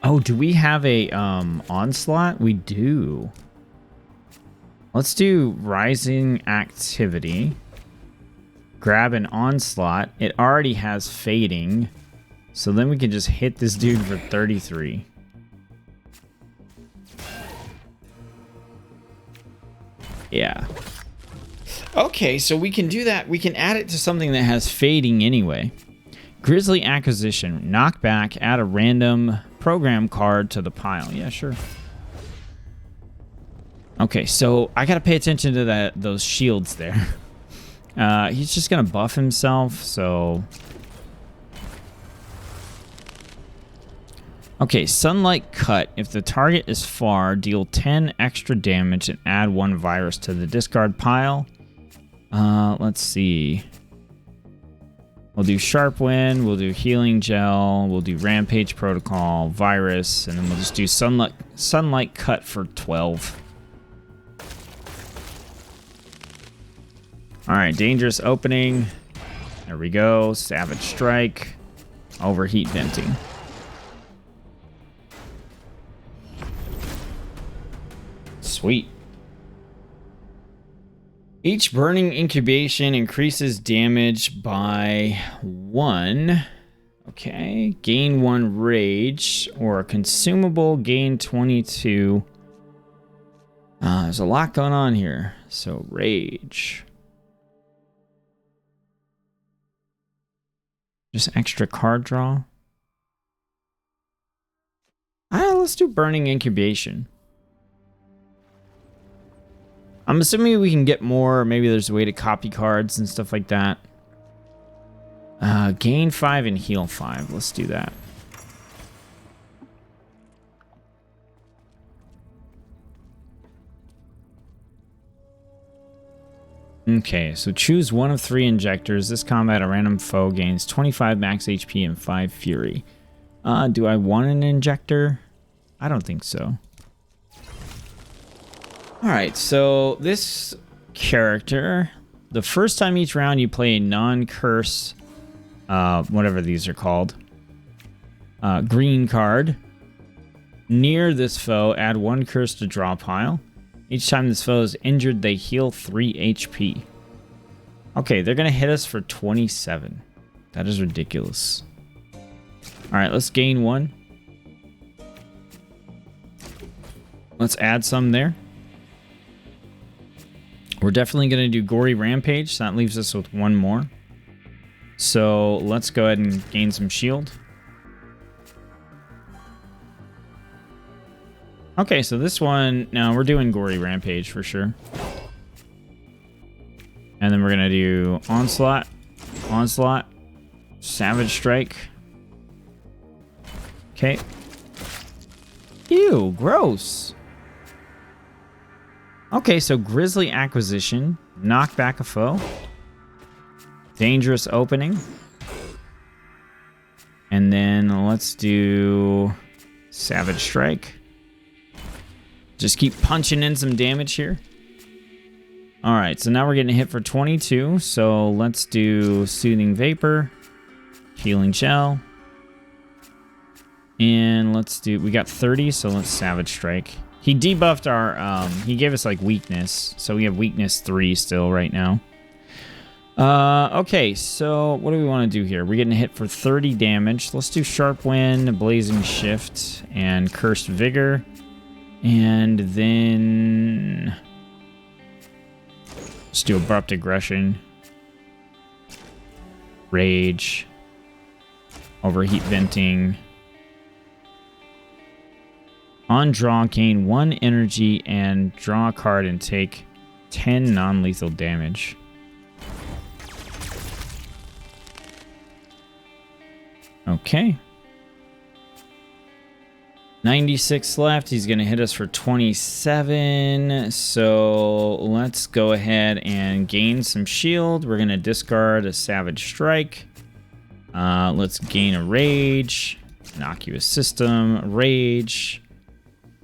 Oh, do we have a onslaught? We do. Let's do Rising Activity. Grab an onslaught. It already has fading. So then we can just hit this dude for 33. Yeah. Okay, so we can do that. We can add it to something that has fading anyway. Grisly Acquisition. Knock back, add a random program card to the pile. Yeah, sure. Okay, so I gotta pay attention to those shields there. He's just gonna buff himself, so... Okay, Sunlight Cut. If the target is far, deal 10 extra damage and add 1 virus to the discard pile. Let's see. We'll do Sharp Wind, we'll do Healing Gel, we'll do Rampage Protocol, Virus, and then we'll just do Sunlight Cut for 12. Alright, Dangerous Opening. There we go. Savage Strike. Overheat Venting. Sweet. Each burning incubation increases damage by 1. Okay. Gain 1 rage or a consumable, gain 22. There's a lot going on here. So rage. Just extra card draw. Let's do burning incubation. I'm assuming we can get more. Maybe there's a way to copy cards and stuff like that. Gain 5 and heal 5. Let's do that. Okay, so choose 1 of 3 injectors. This combat, a random foe gains 25 max HP and 5 fury. Do I want an injector? I don't think so. Alright, so this character, the first time each round you play a non-curse, whatever these are called, green card. Near this foe, add 1 curse to draw pile. Each time this foe is injured, they heal 3 HP. Okay, they're going to hit us for 27. That is ridiculous. Alright, let's gain 1. Let's add some there. We're definitely going to do Gory Rampage. So that leaves us with one more. So let's go ahead and gain some shield. Okay, so this one, no, we're doing Gory Rampage for sure. And then we're going to do Onslaught, Onslaught, Savage Strike. Okay. Ew, gross. Okay, so Grisly Acquisition, knock back a foe. Dangerous Opening. And then let's do Savage Strike. Just keep punching in some damage here. All right, so now we're getting hit for 22. So let's do Soothing Vapor, Healing Gel. And let's do, we got 30, so let's Savage Strike. He debuffed our, he gave us like weakness. So we have weakness 3 still right now. Okay, so what do we want to do here? We're getting hit for 30 damage. Let's do Sharp Wind, Blazing Shift, and Cursed Vigor. And then let's do Abrupt Aggression, Rage, Overheat Venting. On draw, gain 1 energy and draw a card and take 10 non-lethal damage. Okay. 96 left. He's going to hit us for 27. So let's go ahead and gain some shield. We're going to discard a Savage Strike. Let's gain a Rage. Innocuous System. Rage.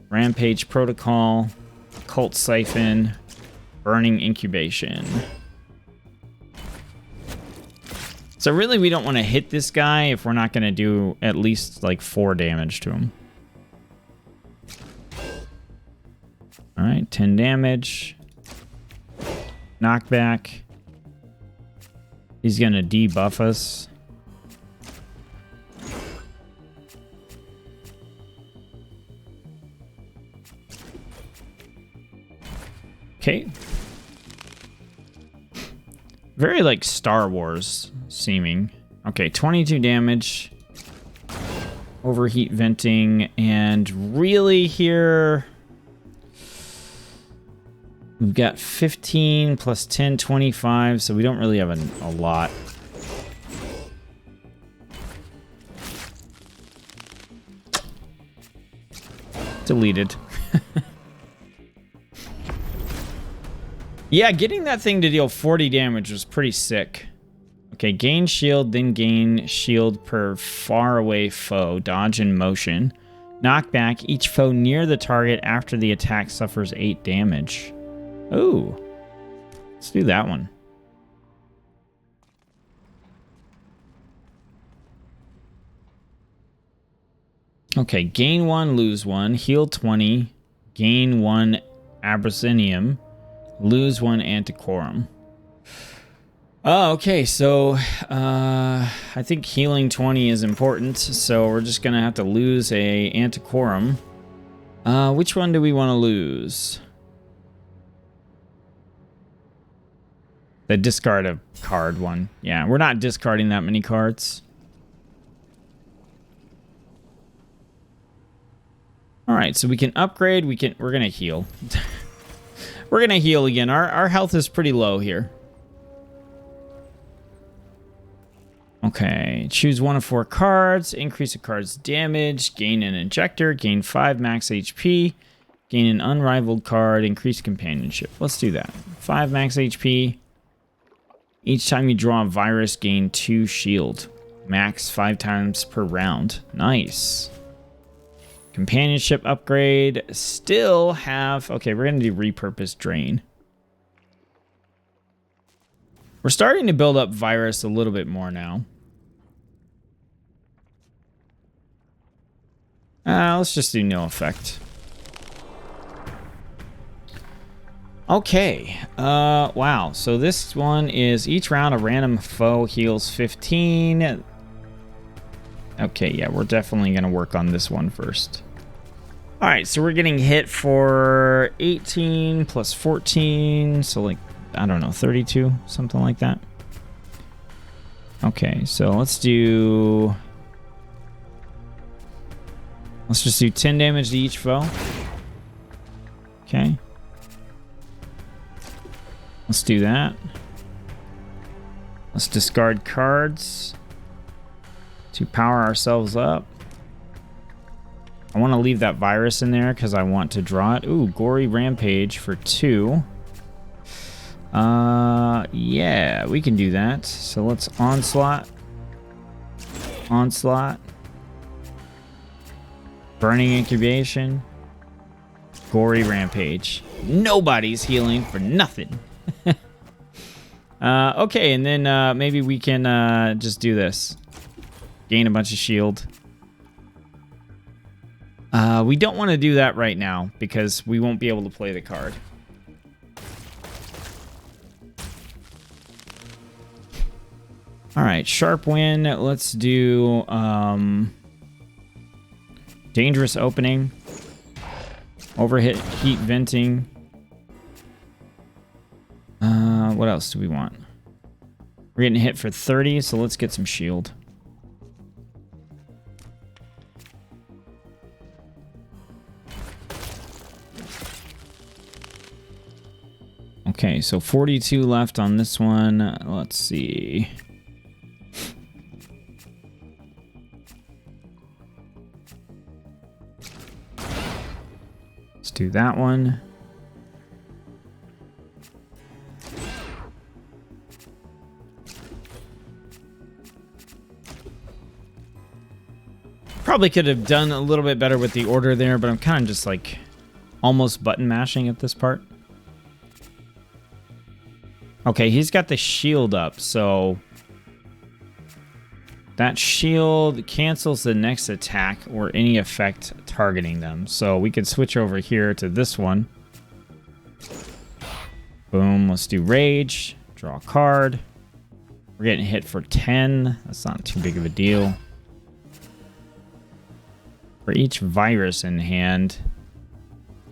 Rampage Protocol. Occult Siphon. Burning Incubation. So really we don't want to hit this guy if we're not going to do at least like 4 damage to him. Alright, 10 damage. Knockback. He's going to debuff us. Okay. Very like Star Wars seeming. Okay, 22 damage. Overheat Venting. And really here... we've got 15 plus 10, 25, so we don't really have a lot. Deleted. Yeah, getting that thing to deal 40 damage was pretty sick. Okay, gain shield, then gain shield per far away foe. Dodge and motion. Knockback. Each foe near the target after the attack suffers 8 damage. Ooh. Let's do that one. Okay, gain 1, lose 1. Heal 20. Gain 1 Abracinium. Lose 1 Antiquorum. Oh, okay, so I think healing 20 is important, so we're just going to have to lose a Antiquorum. Which one do we want to lose? The discard a card one. Yeah, we're not discarding that many cards. All right, so we can upgrade. We're gonna heal. We're gonna heal again. Our health is pretty low here. Okay, choose 1 of 4 cards. Increase a card's damage. Gain an injector. Gain 5 max HP. Gain an unrivaled card. Increase companionship. Let's do that. 5 max HP. Each time you draw a virus, gain 2 shield. Max 5 times per round. Nice. Companionship upgrade. Still have... okay, we're going to do repurpose drain. We're starting to build up virus a little bit more now. Let's just do no effect. Okay, wow, so this one is each round a random foe heals 15. Okay, yeah, we're definitely going to work on this one first. All right, so we're getting hit for 18 plus 14, so like I don't know, 32, something like that. Okay, so let's just do 10 damage to each foe. Okay. Let's do that. Let's discard cards to power ourselves up. I want to leave that virus in there because I want to draw it. Ooh, Gory Rampage for 2. Yeah, we can do that. So let's Onslaught. Onslaught. Burning Incubation. Gory Rampage. Nobody's healing for nothing. Okay, and then maybe we can just do this. Gain a bunch of shield. We don't want to do that right now because we won't be able to play the card. All right, Sharp Wind. Let's do Dangerous Opening. Overhit Heat Venting. What else do we want? We're getting hit for 30, so let's get some shield. Okay, so 42 left on this one. Let's see. Let's do that one. Probably could have done a little bit better with the order there, but I'm kind of just like almost button mashing at this part. Okay, he's got the shield up, so that shield cancels the next attack or any effect targeting them. So we could switch over here to this one. Boom, let's do Rage. Draw a card. We're getting hit for 10. That's not too big of a deal. For each virus in hand,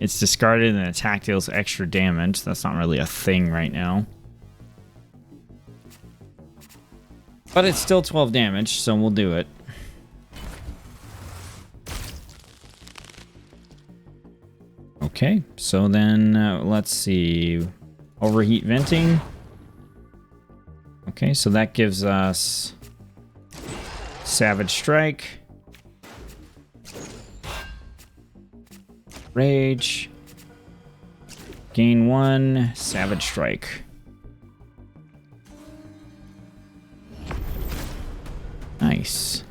it's discarded and the attack deals extra damage. That's not really a thing right now. But it's still 12 damage, so we'll do it. Okay, so then let's see. Overheat Venting. Okay, so that gives us Savage Strike. Rage. Gain 1. Savage Strike. Nice.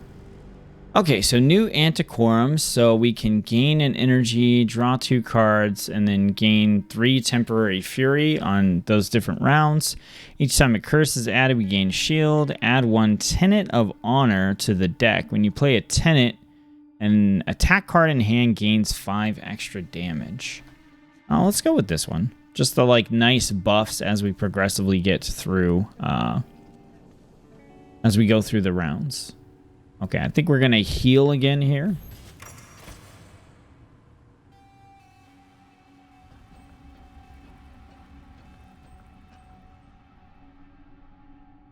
Okay, so new Antiquorum, so we can gain an energy, draw 2 cards, and then gain 3 temporary fury on those different rounds. Each time a curse is added, we gain shield. Add 1 Tenet of Honor to the deck. When you play a Tenet, an attack card in hand gains 5 extra damage. Oh, let's go with this one. Just the like nice buffs as we progressively get through, as we go through the rounds. Okay, I think we're going to heal again here.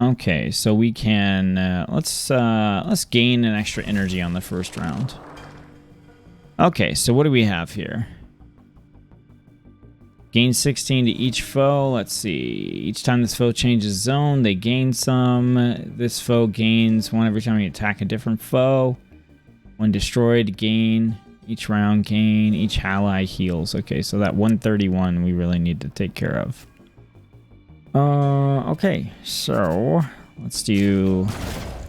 Okay, so we can let's gain an extra energy on the first round. Okay, so what do we have here? Gain 16 to each foe. Let's see. Each time this foe changes zone, they gain some. This foe gains 1 every time you attack a different foe. When destroyed, gain. Each round, gain. Each ally heals. Okay, so that 131 we really need to take care of. Okay, so let's do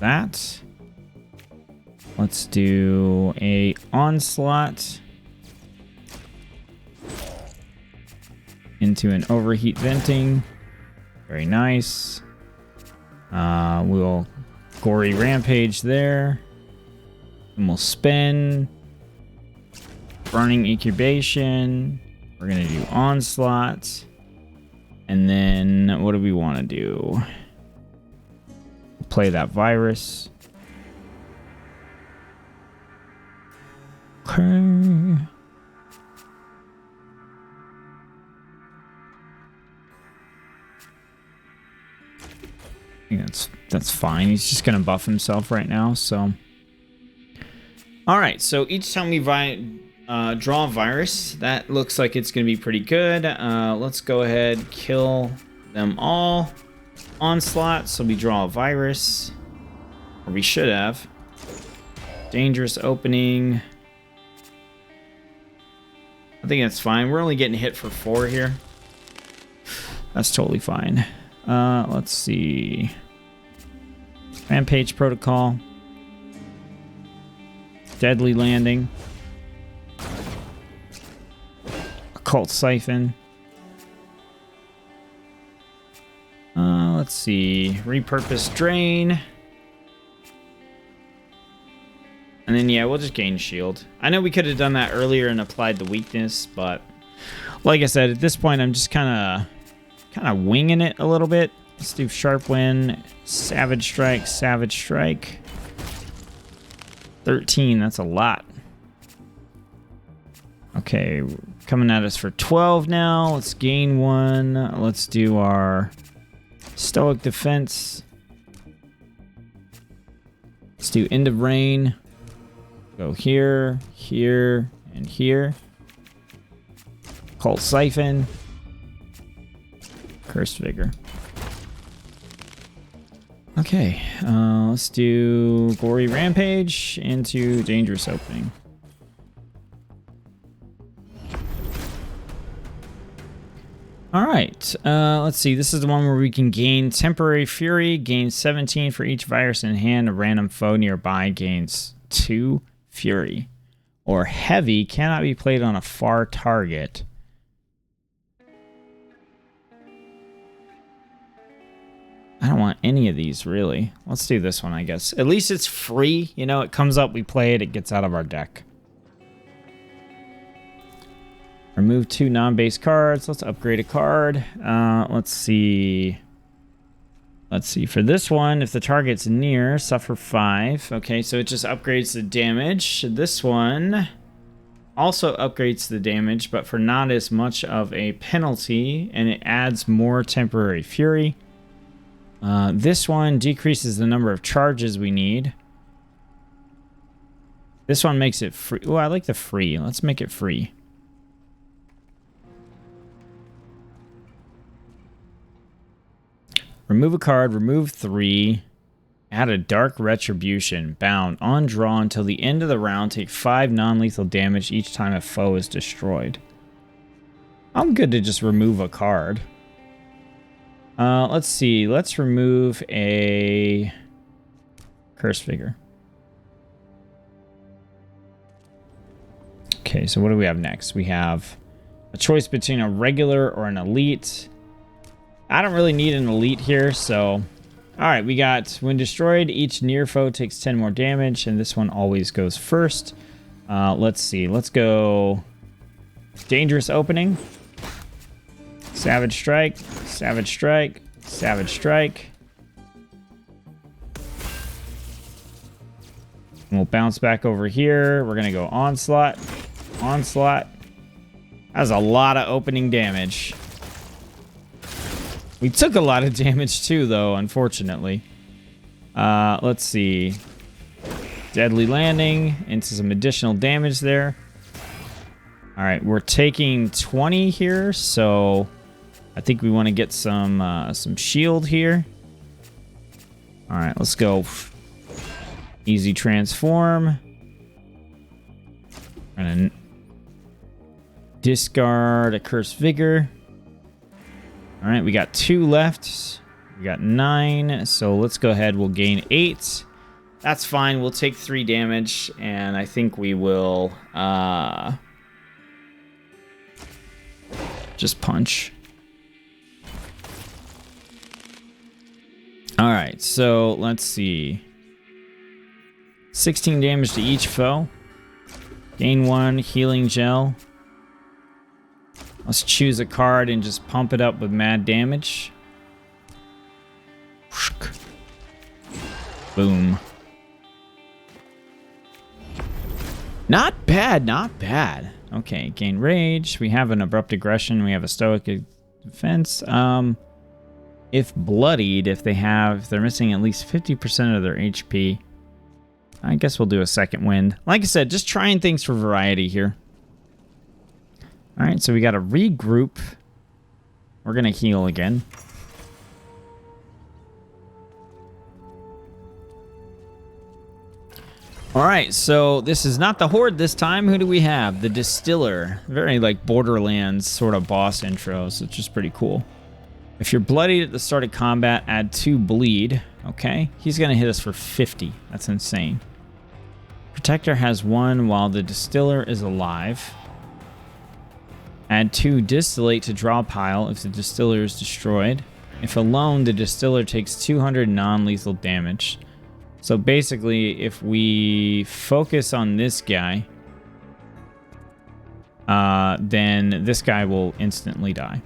that. Let's do a Onslaught into an Overheat Venting. Very nice. We'll Gory Rampage there. And we'll spin. Burning Incubation. We're going to do Onslaught. And then what do we want to do? Play that virus. Okay. think that's fine. He's just gonna buff himself right now. So, all right. So each time we draw a virus, that looks like it's gonna be pretty good. Let's go ahead, kill them all. Onslaught. So we draw a virus, or we should have. Dangerous opening. I think that's fine. We're only getting hit for 4 here. That's totally fine. Let's see. Rampage Protocol. Deadly Landing. Occult Siphon. Let's see. Repurpose Drain. And then, yeah, we'll just gain shield. I know we could have done that earlier and applied the weakness, but like I said, at this point, I'm just kind of winging it a little bit. Let's do Sharp Wind, Savage Strike, Savage Strike. 13, that's a lot. Okay, coming at us for 12 now. Let's gain 1. Let's do our Stoic Defense. Let's do End of Rain. Go here, here, and here. Occult Siphon. Cursed Vigor. Okay, let's do Gory Rampage into Dangerous Opening. All right, let's see. This is the one where we can gain Temporary Fury, gain 17 for each virus in hand. A random foe nearby gains 2 Fury. Or Heavy, cannot be played on a far target. I don't want any of these, really. Let's do this one, I guess. At least it's free. You know, it comes up, we play it, it gets out of our deck. Remove 2 non-base cards. Let's upgrade a card. Let's see. Let's see. For this one, if the target's near, suffer 5. Okay, so it just upgrades the damage. This one also upgrades the damage, but for not as much of a penalty, and it adds more Temporary Fury. This one decreases the number of charges we need. This one makes it free. Oh, I like the free. Let's make it free. Remove a card, remove 3. Add a Dark Retribution. Bound. On draw until the end of the round, take 5 non-lethal damage each time a foe is destroyed. I'm good to just remove a card. Let's see. Let's remove a Cursed Vigor. Okay, so what do we have next? We have a choice between a regular or an elite. I don't really need an elite here, so... Alright, we got when destroyed, each near foe takes 10 more damage, and this one always goes first. Let's see. Let's go Dangerous Opening. Savage Strike, Savage Strike, Savage Strike. And we'll bounce back over here. We're going to go Onslaught, Onslaught. That's a lot of opening damage. We took a lot of damage too, though, unfortunately. Let's see. Deadly Landing into some additional damage there. All right, we're taking 20 here, so I think we want to get some shield here. All right, let's go. Easy Transform. And discard a Cursed Vigor. All right, we got 2 left. We got 9, so let's go ahead. We'll gain 8. That's fine. We'll take 3 damage, and I think we will just punch. All right, so let's see. 16 damage to each foe. Gain 1 healing gel. Let's choose a card and just pump it up with mad damage. Boom. Not bad, not bad. Okay, gain rage. We have an abrupt aggression. We have a stoic defense. Yeah, if bloodied, if they're missing at least 50% of their HP. I guess we'll do a second wind. Like I said, just trying things for variety here. All right, so we got to regroup. We're going to heal again. All right, so this is not the Horde this time. Who do we have? The Distiller. Very like Borderlands sort of boss intros, which is pretty cool. If you're bloodied at the start of combat, add 2 bleed. Okay, he's going to hit us for 50. That's insane. Protector has 1 while the Distiller is alive. Add 2 Distillate to draw pile if the Distiller is destroyed. If alone, the Distiller takes 200 non-lethal damage. So basically, if we focus on this guy, then this guy will instantly die.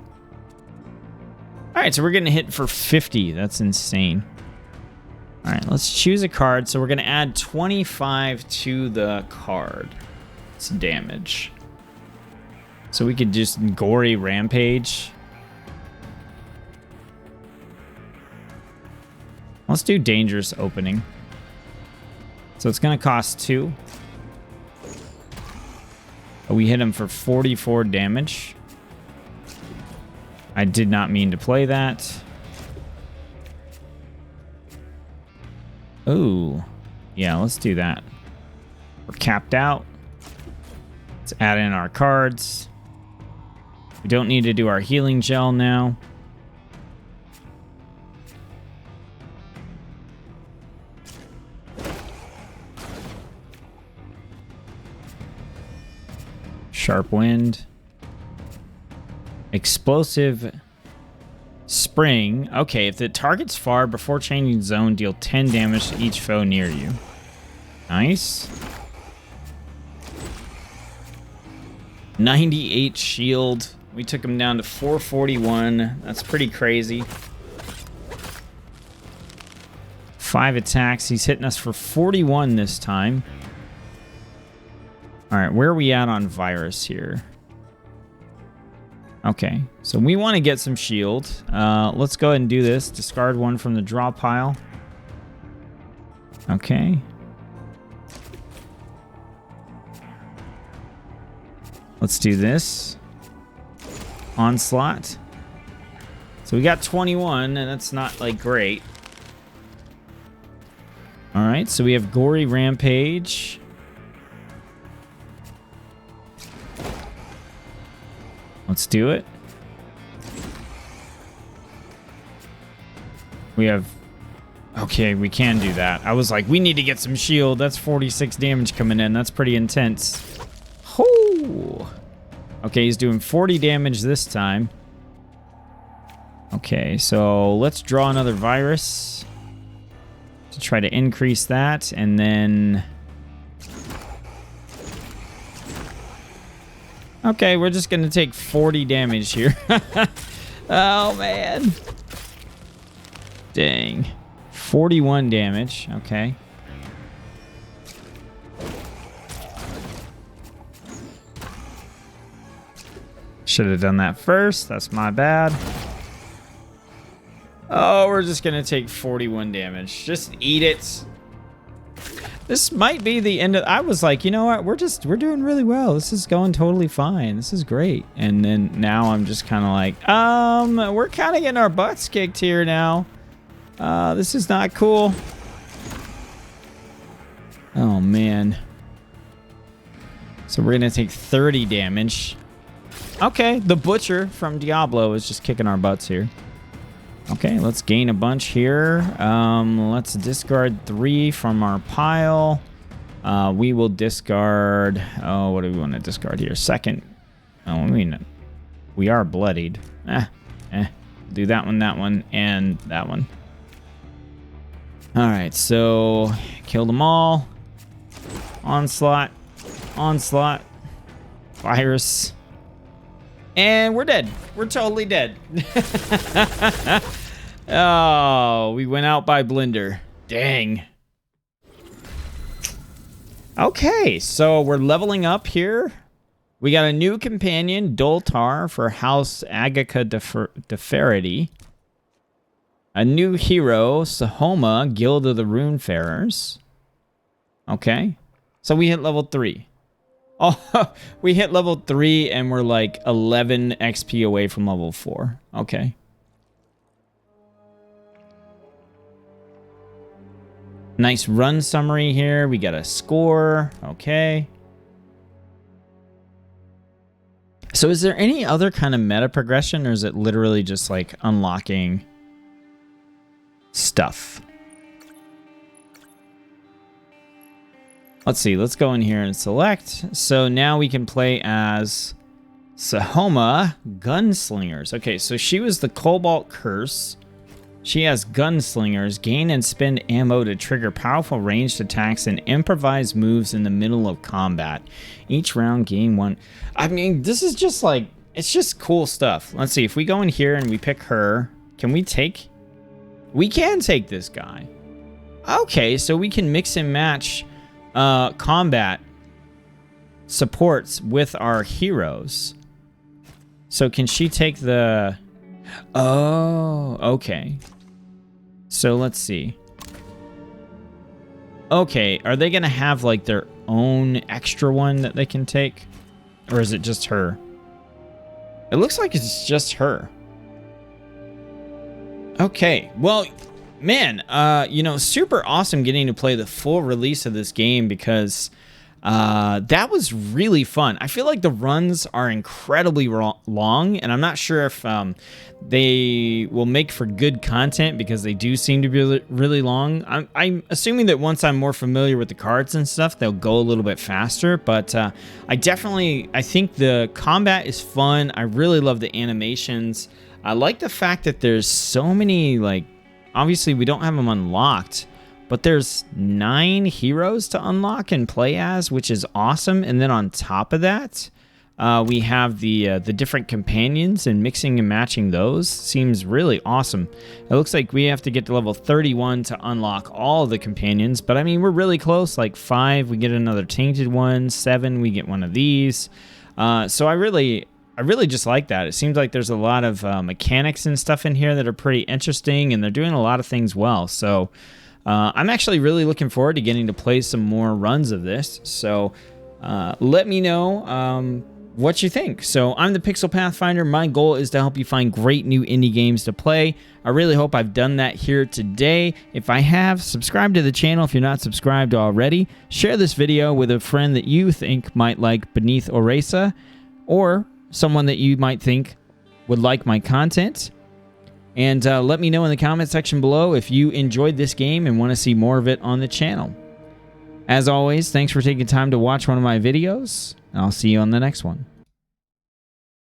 All right, so we're getting hit for 50. That's insane. All right, let's choose a card. So we're going to add 25 to the card. It's damage. So we could just Gory Rampage. Let's do Dangerous Opening. So it's going to cost 2. We hit him for 44 damage. I did not mean to play that. Oh, yeah, let's do that. We're capped out. Let's add in our cards. We don't need to do our healing gel now. Sharp Wind. Explosive Spring. Okay, if the target's far before changing zone, deal 10 damage to each foe near you. Nice. 98 shield. We took him down to 441. That's pretty crazy. 5 attacks. He's hitting us for 41 this time. All right, where are we at on virus here? Okay, so we want to get some shield. Let's go ahead and do this. Discard 1 from the draw pile. Okay. Let's do this. Onslaught. So we got 21, and that's not, like, great. All right, so we have Gory Rampage. Let's do it. We have... Okay, we can do that. I was like, we need to get some shield. That's 46 damage coming in. That's pretty intense. Oh. Okay, he's doing 40 damage this time. Okay, so let's draw another virus to try to increase that, and then... Okay, we're just going to take 40 damage here. Oh, man. Dang. 41 damage. Okay. Should have done that first. That's my bad. Oh, we're just going to take 41 damage. Just eat it. This might be the end of... I was like, you know what? We're doing really well. This is going totally fine. This is great. And then now I'm just kind of like, we're kind of getting our butts kicked here now. This is not cool. Oh, man. So we're going to take 30 damage. Okay, the Butcher from Diablo is just kicking our butts here. Okay, let's gain a bunch here. Let's discard 3 from our pile. We will discard... Oh, what do we want to discard here? Second. Oh, I mean, we are bloodied. Do that one, and that one. All right, so kill them all. Onslaught. Onslaught. Virus. And we're dead. We're totally dead. Oh, we went out by Blender. Dang. Okay, so we're leveling up here. We got a new companion, Doltar, for House Agaca Deferity. A new hero, Sahoma, Guild of the Runefarers. Okay. So we hit level 3. Oh, we hit level 3 and we're like 11 XP away from level 4. Okay. Nice run summary here. We got a score. Okay. So is there any other kind of meta progression, or is it literally just like unlocking stuff? Let's see. Let's go in here and select. So now we can play as Sahoma Gunslingers. Okay, so she was the Cobalt Curse. She has Gunslingers. Gain and spend ammo to trigger powerful ranged attacks and improvise moves in the middle of combat. Each round gain 1. I mean, this is just like, it's just cool stuff. Let's see. If we go in here and we pick her, can we take... We can take this guy. Okay, so we can mix and match combat supports with our heroes. So can she take the... Oh, okay. So let's see. Okay, are they going to have like their own extra one that they can take? Or is it just her? It looks like it's just her. Okay, well... Man, you know, super awesome getting to play the full release of this game because that was really fun. I feel like the runs are incredibly long, and I'm not sure if they will make for good content because they do seem to be really long. I'm assuming that once I'm more familiar with the cards and stuff, they'll go a little bit faster, but I think the combat is fun. I really love the animations. I like the fact that there's so many, like, obviously, we don't have them unlocked, but there's 9 heroes to unlock and play as, which is awesome. And then on top of that, we have the different companions, and mixing and matching those seems really awesome. It looks like we have to get to level 31 to unlock all the companions, but I mean, we're really close. Like 5, we get another tainted one. 7, we get one of these. So I really just like that. It seems like there's a lot of mechanics and stuff in here that are pretty interesting, and they're doing a lot of things well. So I'm actually really looking forward to getting to play some more runs of this. So let me know what you think. So I'm the Pixel Pathfinder. My goal is to help you find great new indie games to play. I really hope I've done that here today. If I have, subscribe to the channel if you're not subscribed already. Share this video with a friend that you think might like Beneath Oresa, or someone that you might think would like my content. And let me know in the comment section below if you enjoyed this game and want to see more of it on the channel. As always, thanks for taking time to watch one of my videos, and I'll see you on the next one.